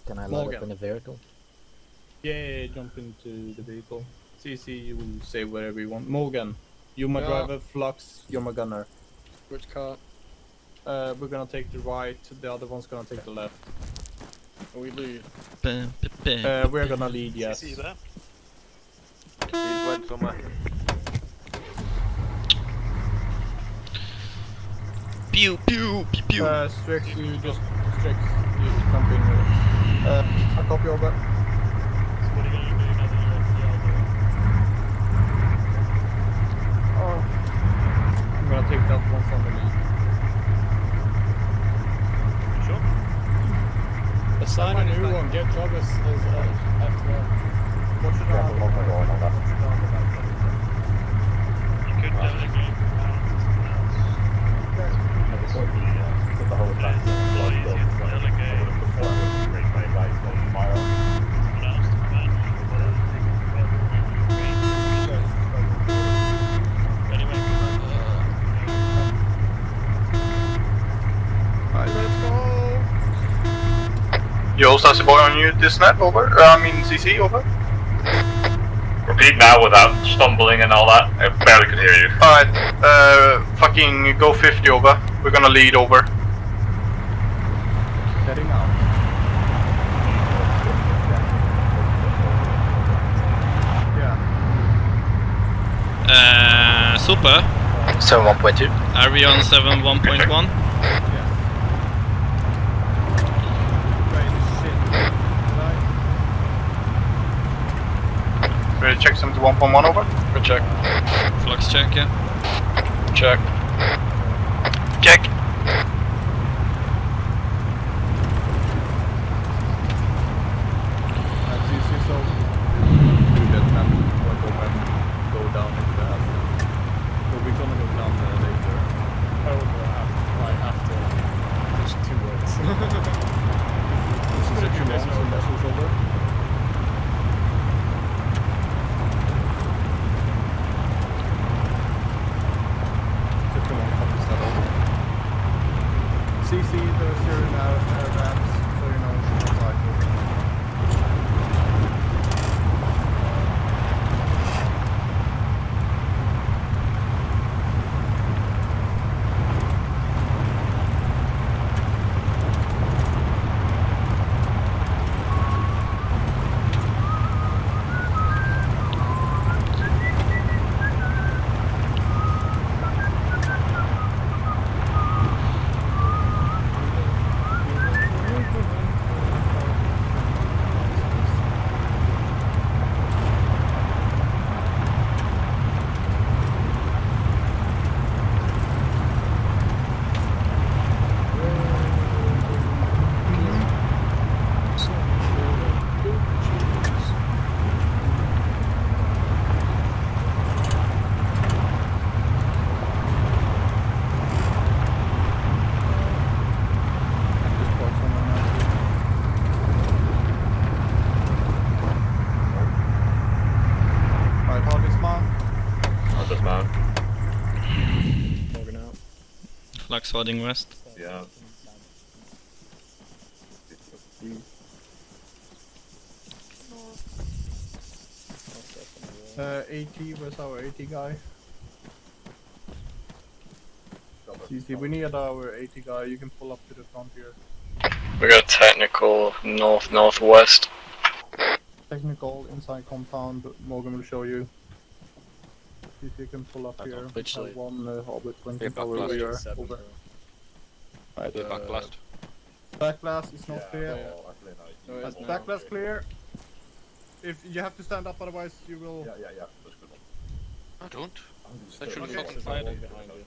Can I load Morgan. up in a vehicle? Yeah, jump into the vehicle. CC, you will say whatever you want. Morgan, you're my Yeah. driver. Flux, you're my gunner. Which car? We're gonna take the right, the other one's gonna take the left. Are we lead? We're gonna lead, yes. See there? He's went somewhere. Pew pew pew pew. Strix, you jump in. I copy over. So what are you going to do now that you're FTL? Oh. I'm gonna take that one from the lead. Sure. Assign a new one, get Jobas as FTL. Watch it Careful, lock the door and all that. You could delegate Put the whole time. Yo, Sassy Boy on you, this net, over. CC, over. Repeat now without stumbling and all that. I barely could hear you. Alright, fucking go 50 over. We're gonna lead over. Heading out. Yeah. Super. 7.1.2. Are we on 7.1.1? Ready to check 71.1 over? Or check. Flux check, yeah. Check. Check. CC, so do that map. Go down into the house. So we're gonna go down there later. After. There's 2 words. This is a true message over. CC, there's your air maps, so you know which side. Flux heading west. Yeah. AT, where's our AT guy? CC, we need our AT guy, you can pull up to the front here. We got technical northwest. Technical inside compound, Morgan will show you. CC, you can pull up here. Literally. One orbit Hey, blinking back power blast. rear. 7, Over. Right, back blast. Back blast is not clear. No, it's now. Back blast clear. If you have to stand up, otherwise you will. Yeah. That's good. I don't. That should Okay. fucking fire them.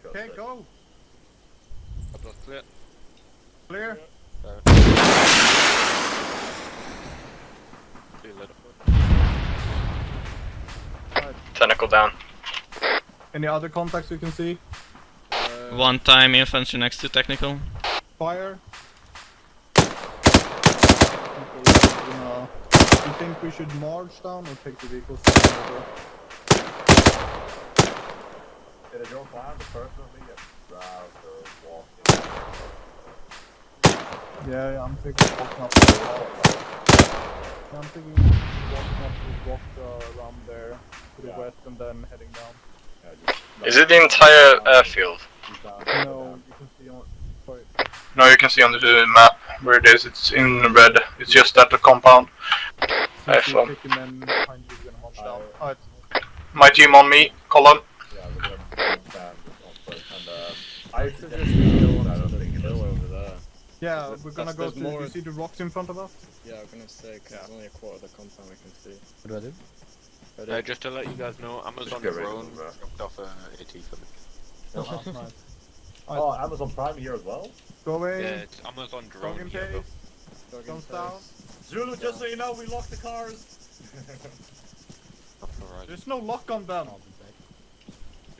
Okay, go. Back blast clear. Clear. See you later. Technical down. Any other contacts you can see? One time infantry next to technical. Fire. You think we should march down or take the vehicles over? Is it your plan to personally drive or walk? Yeah, I'm thinking walking up the wall. I'm thinking walking up the walk around there to the west and then heading down. Is it the entire airfield? No, you can see on. Sorry. No, you can see on the map where it is. It's in red. It's just at the compound. Take your men behind you, we're gonna march down. Alright. My team on me, Colin. Yeah, we're gonna stand on foot and I suggest we go on to the hill over there. Yeah, we're gonna go there's to. more- You see the rocks in front of us? Yeah, I'm gonna say, cause there's only a quarter of the compound we can see. What do I do? Just to let you guys know, Amazon get ready drone to move. dropped off AT for me. Nice. Oh, Amazon Prime here as well? Go away. Yeah, it's Amazon drone Dog in here. pace. Thumbs down. Zulu, just so you know, we locked the cars. Alright. There's no lock on them.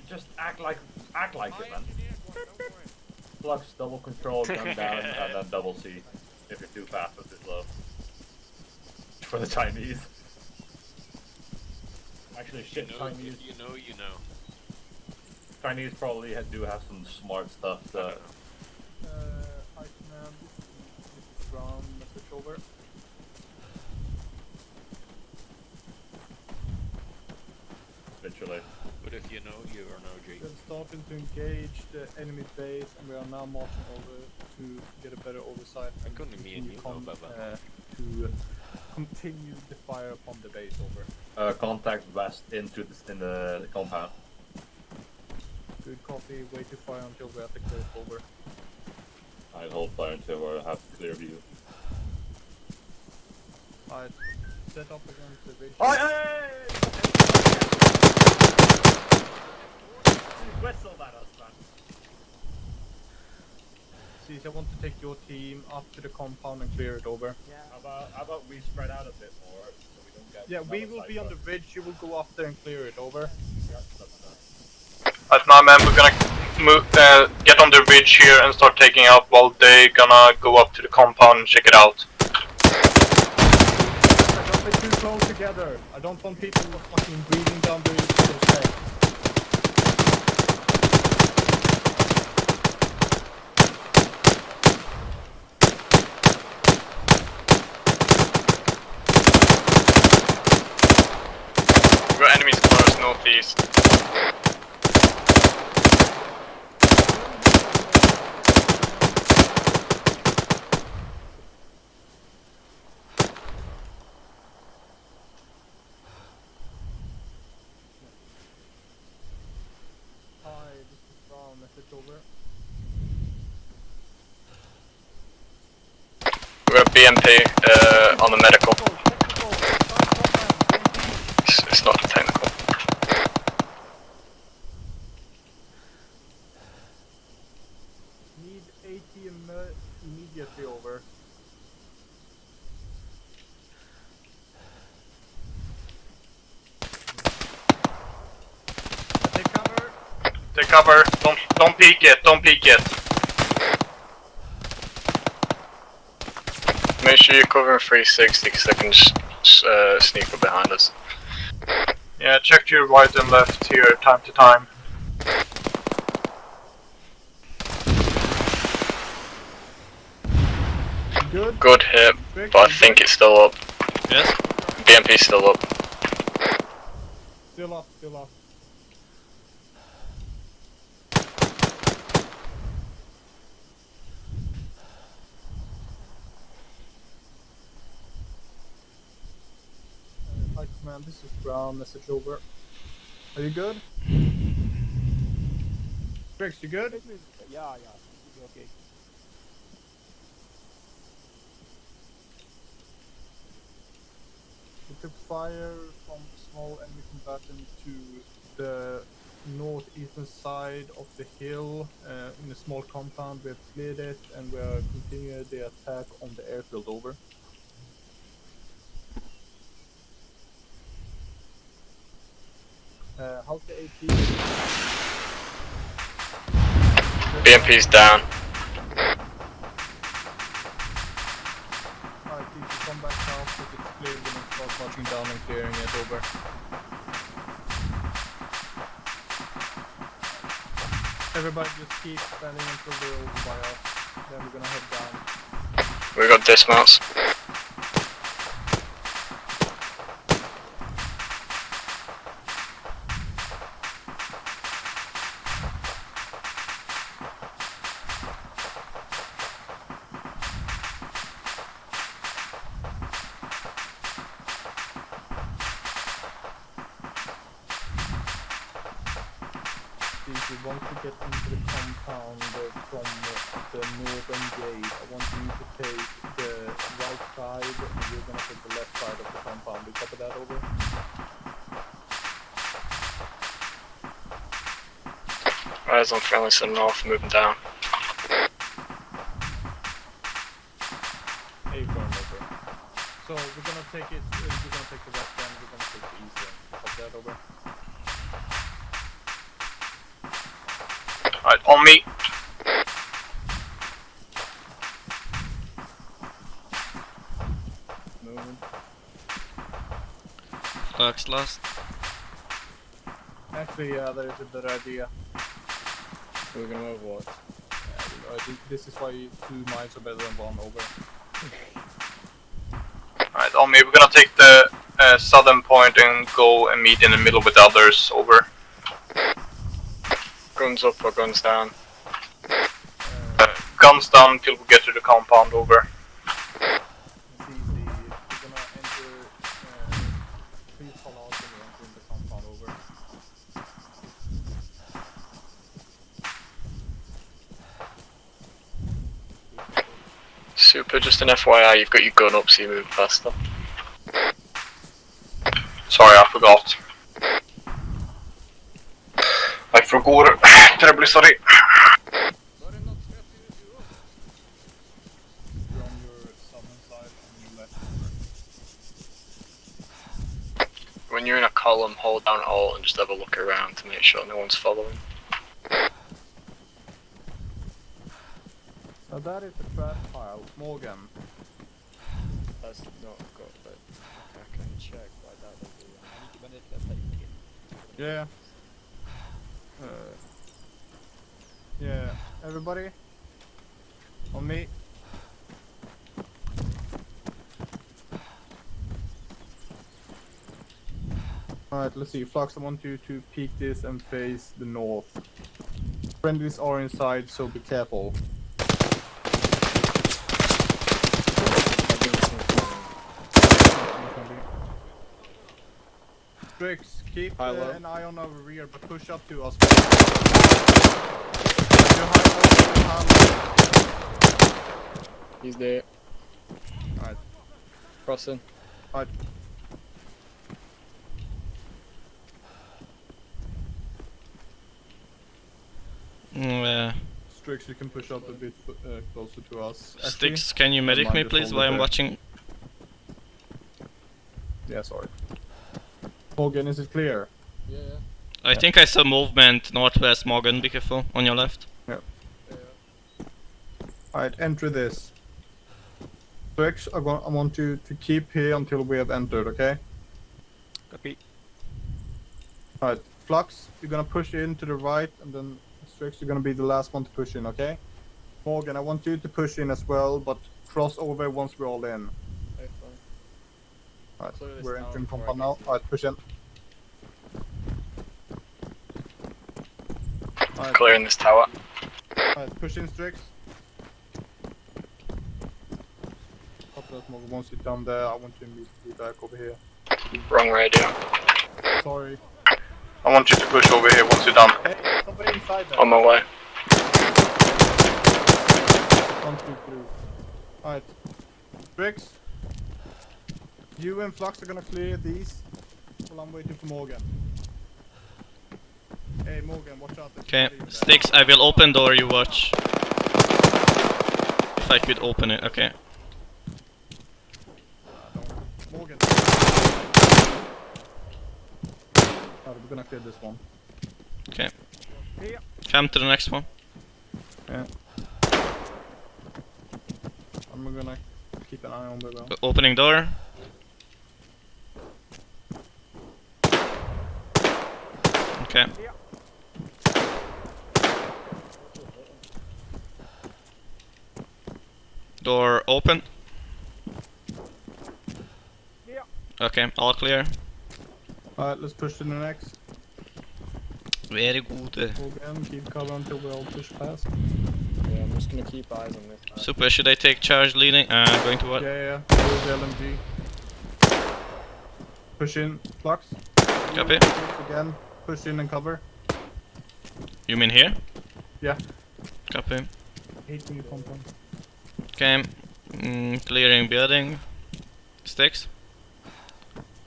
Just act like it, man. Flux, double control, gun down, and then double C. If you're too fast or too slow. For the Chinese. Actually, shit, Chinese. You know. Chinese probably do have some smart stuff that. Hi command, this is ground message over. Literally. But if you know, you are no G. We're starting to engage the enemy base and we are now marching over to get a better oversight. I couldn't me and you know about that. To continue the fire upon the base over. Contact west into in the compound. Good copy, wait to fire until we're at the cliff over. I hold fire until we have clear view. Alright, set up against the base. Whistle at us, man. See, I want to take your team up to the compound and clear it over. Yeah. How about we spread out a bit more so we don't get. Yeah, we will be on the ridge, you will go up there and clear it over. Yeah, that's done. Right now, man, we're gonna move, get on the ridge here and start taking out while they gonna go up to the compound and check it out. Don't be too close together. I don't want people fucking breathing down the stairs. We've got enemies close northeast. Hi, this is Brown, message over. We got BMP on the medical. It's not technical. Need AT immediately over. Take cover. Take cover. Don't peek it. Don't peek it. Make sure you're covering 360 because they can sneak up behind us. Yeah, check to your right and left here time to time. good? Good hit, but I think it's still up. Yes? BMP's still up. Still up, still up. Hi command, this is Brown, message over. Are you good? Briggs, you good? Yeah, okay. We took fire from a small enemy combatant to the northeastern side of the hill in a small compound. We have cleared it and we are continuing the attack on the airfield. Over. How's the AP? BMP's down. Alright, please come back south if it's clear. We're gonna start marching down and clearing it. Over. Everybody just keep standing until they're over by us. Then we're gonna head down. We got dismounts. If you want to get into the compound from the northern gate, I want you to take the right side and you're gonna take the left side of the compound. You copy that? Over? Eyes on friendly to the north, moving down. A firm. Over. So we're gonna take it, we're gonna take the west end, we're gonna take the east end. Copy that? Over? Alright, on me. Moving. Flux last. Actually, yeah, there's a better idea. We're gonna overwatch. This is why 2 miles are better than 1. Over. Alright, on me. We're gonna take the southern point and go and meet in the middle with the others. Over. Guns up or guns down? Guns down until we get to the compound. Over. It's easy. We're gonna enter. Please follow us when we're entering the compound. Over. Super, just an FYI, you've got your gun up so you move faster. Sorry, I forgot. I forgot. Terribly sorry. When you're in a column, hold down Alt and just have a look around to make sure no one's following. Now that is the trap pile. Morgan. That's not got that. I can check why that would be. Yeah. Yeah. Everybody? On me. Alright, let's see. Flux, I want you to peek this and face the north. Friendlies are inside, so be careful. Bricks, keep an eye on our rear, but push up to us. He's there. Alright. Crossing. Alright. Strix, you can push up a bit closer to us. Sticks, can you medic me please while I'm watching? Yeah, sorry. Morgan, is it clear? Yeah. I think I saw movement northwest, Morgan, be careful, on your left. Yeah. Alright, enter this. Strix, I want you to keep here until we have entered, okay? Copy. Alright, Flux, you're gonna push in to the right, and then Strix, you're gonna be the last one to push in, okay? Morgan, I want you to push in as well, but cross over once we're all in. Okay, fine. Alright, Clear this we're now entering before I compound get now. to- Alright, push in. Alright, Clearing this tower. alright, push in, Strix. Once you're done there, I want you to meet me back over here. Wrong radio. Sorry. I want you to push over here once you're done. Hey, somebody inside there. On my way. 1, 2, 3. Alright. Strix. You and Flux are gonna clear these while I'm waiting for Morgan. Hey Morgan, watch out. Okay, Sticks, I will open door, you watch. If I could open it, okay. Morgan. Alright, we're gonna clear this one. Okay. Come to the next one. Yeah. I'm gonna keep an eye on the ground. Opening door. Okay. Door open. Okay, all clear. Alright, let's push to the next. Very good. Morgan, keep cover until we all push past. Yeah, I'm just gonna keep eyes on this. Super, should I take charge leading? Going to what? Yeah, go with the LMG. Push in, Flux. Copy. Again, push in and cover. You mean here? Yeah. Copy. Hate when you compound. Okay. Clearing building. Sticks.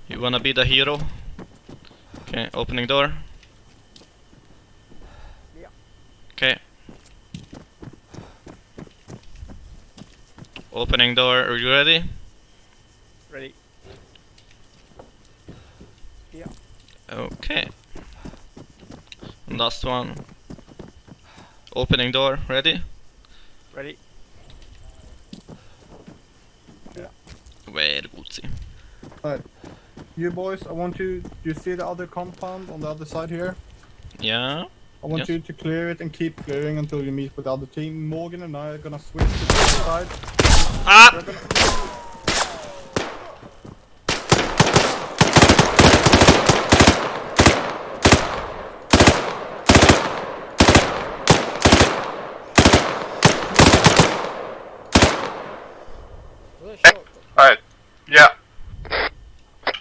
You wanna be the hero? Okay, opening door. Yeah. Okay. Opening door, are you ready? Ready. Yeah. Okay. Last one. Opening door, ready? Ready. Yeah. Very good. Alright. You boys, I want you. Do you see the other compound on the other side here? Yeah. I want Yes. you to clear it and keep clearing until you meet with the other team. Morgan and I are gonna switch to the other side. Ah! We're gonna... Alright, yeah.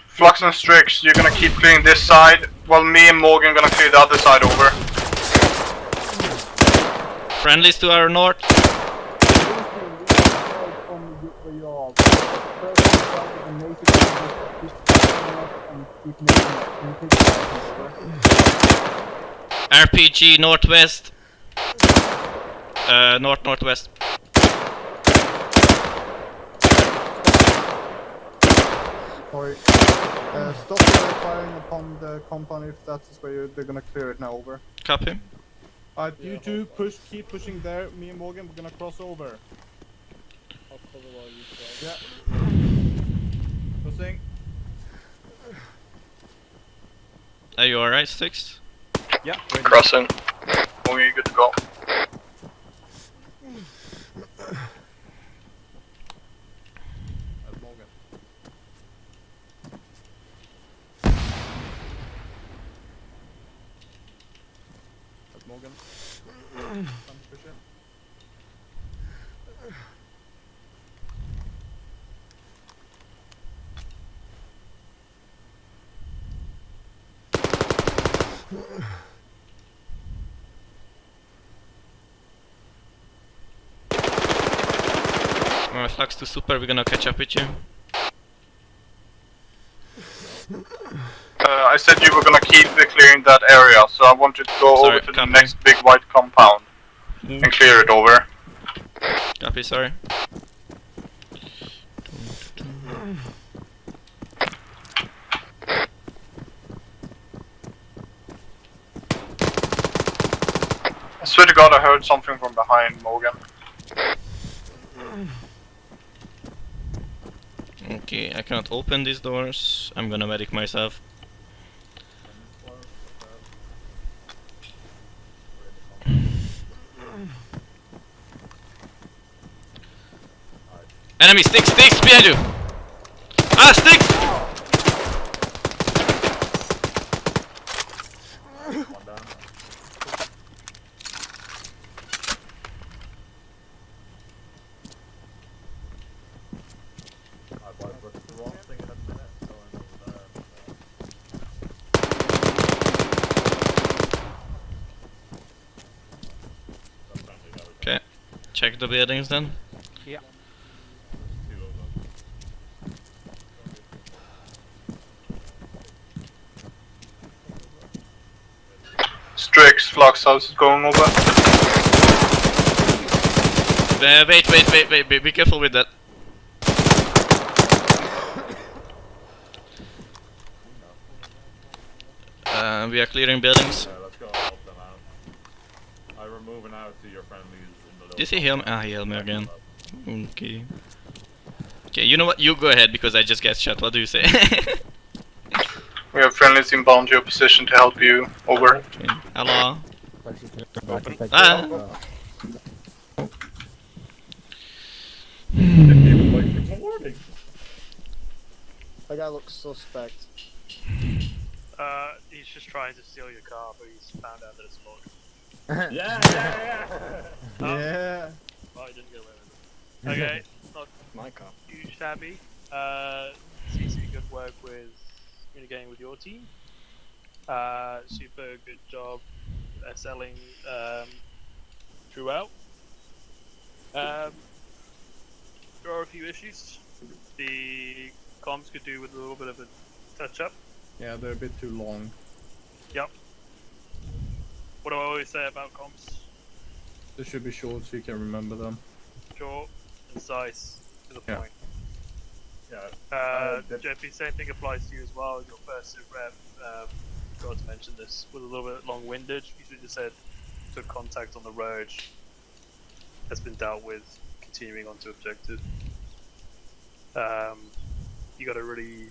Flux and Strix, you're gonna keep clearing this side, while me and Morgan gonna clear the other side over. Friendlies to our north. RPG northwest. Northwest. Sorry. Stop firing upon the compound if that's where they're gonna clear it now. Over. Copy. Alright, you two keep pushing there. Me and Morgan, we're gonna cross over. I'll cover while you cross. Yeah. Crossing. Are you alright, Sticks? Yeah. Crossing. Morgan, you good to go. Morgan. Morgan. Come push it. Flux to Super, we're gonna catch up with you. I said you were gonna keep clearing that area, so I want you to go Sorry, over to copy. the next big white compound and clear it over. Copy, sorry. I swear to God I heard something from behind, Morgan. Okay, I cannot open these doors. I'm gonna medic myself. Enemy, sticks behind you! Ah, sticks! One down. I was the wrong thing in a minute, so I know that. Okay, check the buildings then. Yeah. Two of them. Strix, Flux House is going over. Wait, be careful with that. We are clearing buildings. Yeah, let's go help them out. I'm removing out to your friendlies in the little... Did he heal me? Ah, he healed me again. Okay. Okay, you know what? You go ahead because I just get shot. What do you say? We have friendlies inbound your position to help you. Over. Okay. Hello. Ah. That guy looks suspect. He's just trying to steal your car, but he's found out that it's locked. Yeah. Yeah. Well, he didn't get away with it. Okay, not My car. too shabby. CC, good work with communicating with your team. Super good job SLing throughout. There are a few issues. The comms could do with a little bit of a touch up. Yeah, they're a bit too long. Yep. What do I always say about comms? They should be short so you can remember them. Short, concise, to the Yeah. point. Yeah. Jeffy, same thing applies to you as well. Your first rep, forgot to mention this, was a little bit long-winded. You should have just said, took contact on the road, has been dealt with, continuing on to objective. You gotta really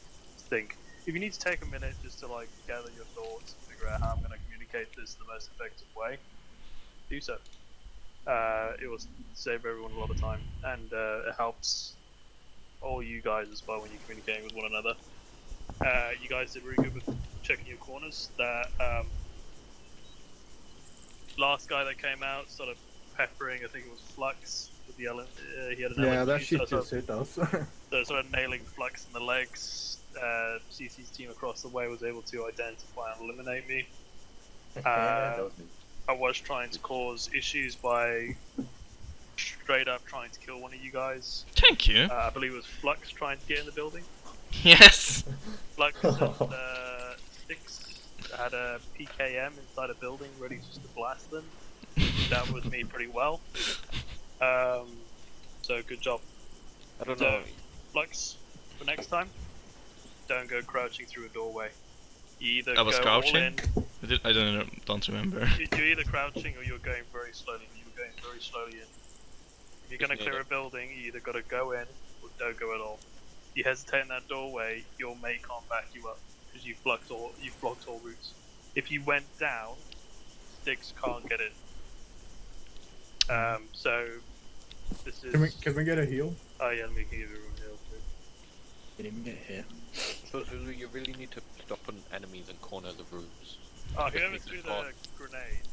think. If you need to take a minute just to like gather your thoughts and figure out how I'm gonna communicate this the most effective way, do so. It will save everyone a lot of time, and it helps all you guys as well when you're communicating with one another. You guys did really good with checking your corners. That last guy that came out, sort of peppering, I think it was Flux with the he had an Yeah, LMG, that shit so just hit us. so sort of nailing Flux in the legs. CC's team across the way was able to identify and eliminate me. I was trying to cause issues by straight up trying to kill one of you guys. Thank you. I believe it was Flux trying to get in the building. Yes. Flux and Six had a PKM inside a building ready just to blast them. That was me pretty well. So good job. I don't know. Flux, for next time, don't go crouching through a doorway. You either I was go crouching? all in. I don't remember. You're either crouching or you're going very slowly. You were going very slowly in. If you're going to clear a building, you either got to go in or don't go at all. You hesitate in that doorway, your mate can't back you up because you've blocked all routes. If you went down, Sticks can't get in. So this is. Can we get a heal? Oh yeah, let me give you a room heal too. Didn't even get hit. So you really need to stop on enemies and corner the rooms. Oh, whoever threw the grenade.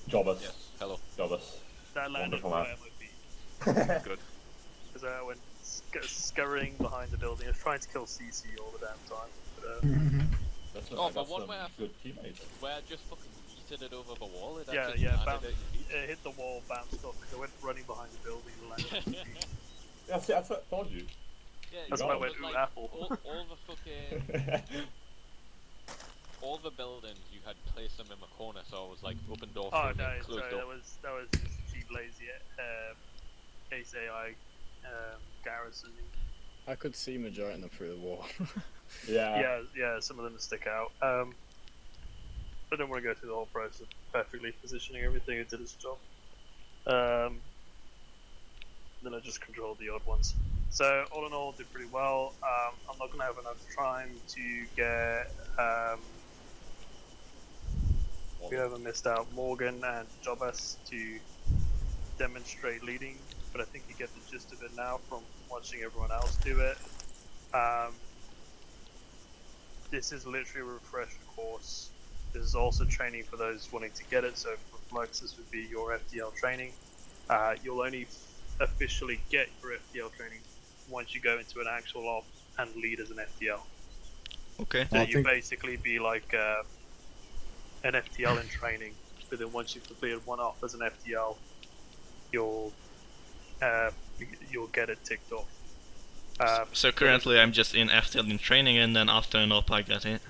Job us. Yes, hello. Job us. That landed Wonderful, right man. at my feet. Good. Because I went scurrying behind the building. I was trying to kill CC all the damn time. But, That's Oh, I the got one some where good teammates. I just fucking yeeted it over the wall. It yeah, just yeah, landed bounced, at your feet. it hit the wall, bounced off, and I went running behind the building and landed at my feet. Yeah, see, I told you. Yeah, That's it why I was went, ooh, like apple. all the fucking all the buildings you had placed them in the corner, so I was like open door, Oh through no, them, closed sorry, door. that was just cheap, lazy Ace AI garrisoning. I could see majority of them through the wall. Yeah, some of them stick out. I don't want to go through the whole process of perfectly positioning everything. It did its job. Then I just controlled the odd ones. So all in all, did pretty well. I'm not going to have enough time to get. We haven't missed out Morgan and Jobus to demonstrate leading, but I think you get the gist of it now from watching everyone else do it. This is literally a refresher course. This is also training for those wanting to get it. So for Flux, this would be your FTL training. You'll only officially get your FTL training once you go into an actual op and lead as an FTL. Okay. So you basically be like an FTL in training, but then once you've completed one op as an FTL, you'll get it ticked off. So currently I'm just in FTL in training, and then after an op I get it.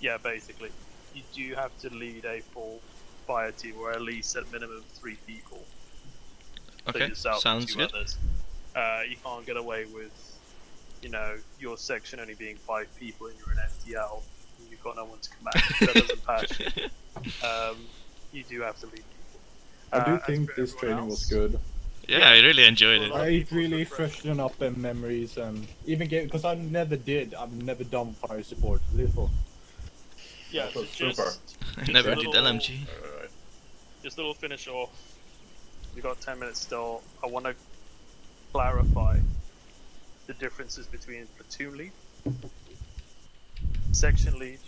Yeah, basically. You do have to lead a full fire team, or at least at minimum 3 people. Okay, So yourself sounds and 2 good. others. You can't get away with, your section only being 5 people and you're an FTL, and you've got no one to command. That doesn't pass you. You do have to lead people. I do As think for this everyone training else, was good. Yeah, I really enjoyed it. It really freshened up in memories and even because I've never done fire support before. Yeah, so just I never a did little- LMG. Just a little finish off. We got 10 minutes still. I want to clarify the differences between platoon lead, section lead,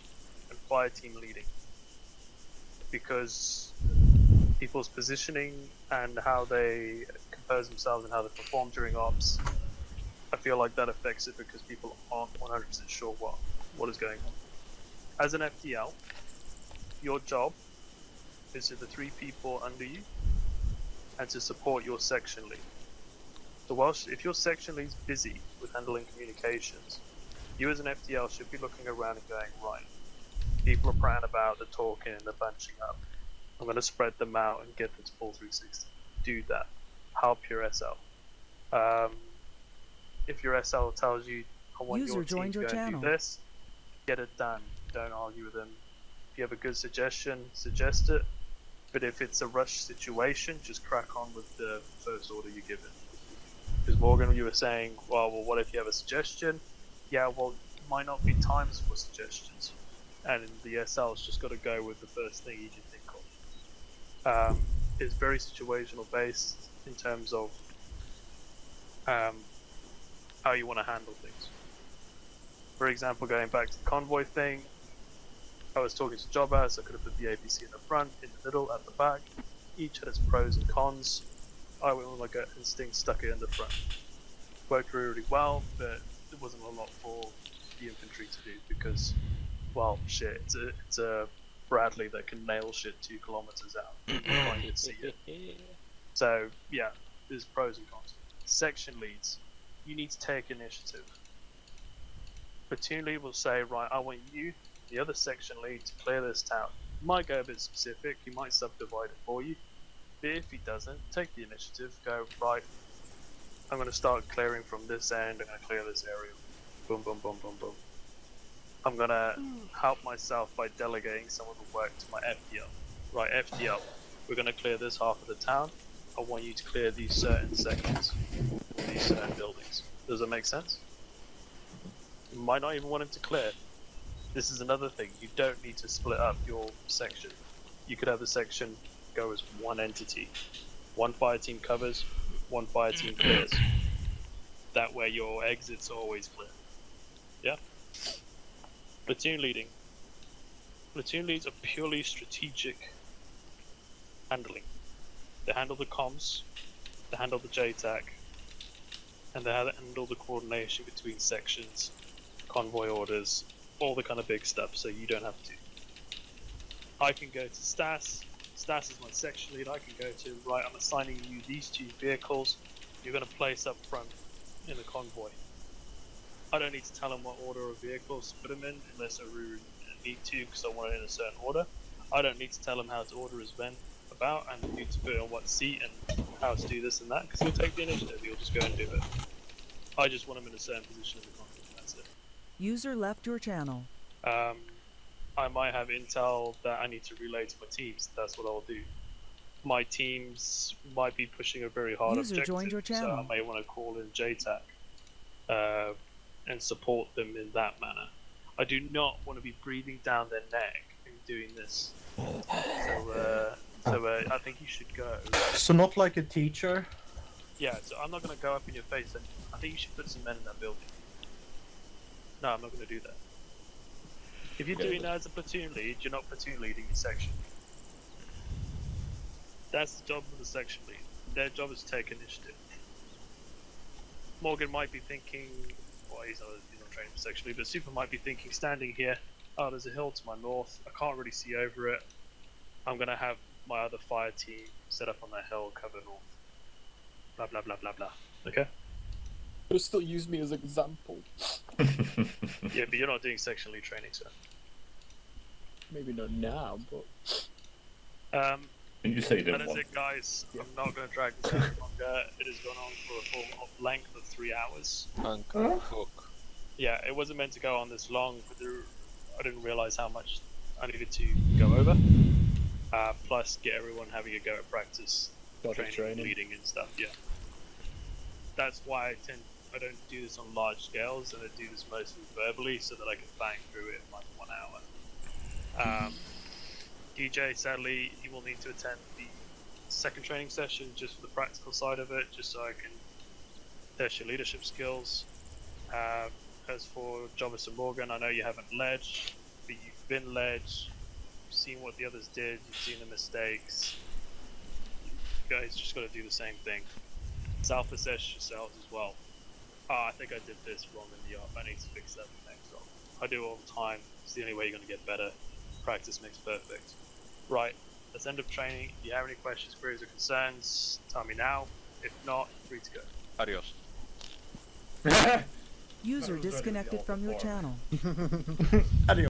and fire team leading. Because people's positioning and how they compose themselves and how they perform during ops, I feel like that affects it because people aren't 100% sure what is going on. As an FTL, your job is to the 3 people under you and to support your section lead. So if your section lead's busy with handling communications, you as an FTL should be looking around and going, right, people are prattling about, they're talking, they're bunching up. I'm going to spread them out and get them to full 360. Do that. Help your SL. If your SL tells you, I want your team to go and do this, get it done. Don't argue with them. If you have a good suggestion, suggest it. But if it's a rush situation, just crack on with the first order you give it. Because Morgan, you were saying, well, what if you have a suggestion? Yeah, well, might not be times for suggestions. And the SL's just got to go with the first thing you can think of. It's very situational based in terms of how you want to handle things. For example, going back to the convoy thing, I was talking to Jobber, so I could have put the APC in the front, in the middle, at the back. Each had its pros and cons. I went with my gut instinct, stuck it in the front. Worked really well, but there wasn't a lot for the infantry to do because, well, shit, it's a Bradley that can nail shit 2 kilometers out. You can't even see it. So, yeah, there's pros and cons. Section leads, you need to take initiative. Platoon lead will say, right, I want you, the other section lead, to clear this town. He might go a bit specific, he might subdivide it for you. But if he doesn't, take the initiative, go, right, I'm going to start clearing from this end, I'm going to clear this area. Boom, boom, boom, boom, boom. I'm going to help myself by delegating some of the work to my FTL. Right, FTL, we're going to clear this half of the town. I want you to clear these certain sections, these certain buildings. Does that make sense? You might not even want him to clear. This is another thing, you don't need to split up your section. You could have the section go as one entity. One fire team covers, one fire team clears. That way your exits are always clear. Yeah? Platoon leading. Platoon leads are purely strategic handling. They handle the comms, they handle the JTAC, and they handle the coordination between sections, convoy orders, all the kind of big stuff, so you don't have to. I can go to Stas is my section lead, I can go to, right, I'm assigning you these 2 vehicles, you're going to place up front in the convoy. I don't need to tell them what order of vehicles to put them in, unless I really need to, because I want it in a certain order. I don't need to tell him how to order his men about, and who to put on what seat, and how to do this and that, because he'll take the initiative, he'll just go and do it. I just want him in a certain position in the convoy, that's it. User left your channel. I might have intel that I need to relay to my teams. That's what I'll do. My teams might be pushing a very hard User objective, joined your so channel. I may want to call in JTAC and support them in that manner. I do not want to be breathing down their neck and doing this. So I think you should go. So not like a teacher? Yeah, so I'm not going to go up in your face and I think you should put some men in that building. No, I'm not going to do that. If you're doing that as a platoon lead, you're not platoon leading your section. That's the job of the section lead. Their job is to take initiative. Morgan might be thinking, well, he's not training for section lead, but Super might be thinking, standing here, oh, there's a hill to my north, I can't really see over it. I'm going to have my other fire team set up on that hill, cover north. Blah, blah, blah, blah, blah. Okay? But still use me as an example. Yeah, but you're not doing section lead training, so. Maybe not now, but... You say you didn't that is want. it, guys. I'm not going to drag this out any longer. It has gone on for a full length of 3 hours. Yeah, it wasn't meant to go on this long, but I didn't realize how much I needed to go over. Plus, get everyone having a go at practice, training, leading and stuff. Yeah, that's why I don't do this on large scales, and I do this mostly verbally, so that I can bang through it in like 1 hour. DJ, sadly, he will need to attend the second training session just for the practical side of it, just so I can test your leadership skills. As for Jovis and Morgan, I know you haven't led, but you've been led, you've seen what the others did, you've seen the mistakes. You guys just got to do the same thing. Self-assess yourselves as well. I think I did this wrong in the op, I need to fix that for next op. I do it all the time, it's the only way you're going to get better. Practice makes perfect. Right, that's end of training. If you have any questions, queries, or concerns, tell me now. If not, free to go. Adios. User disconnected from your channel. Adios.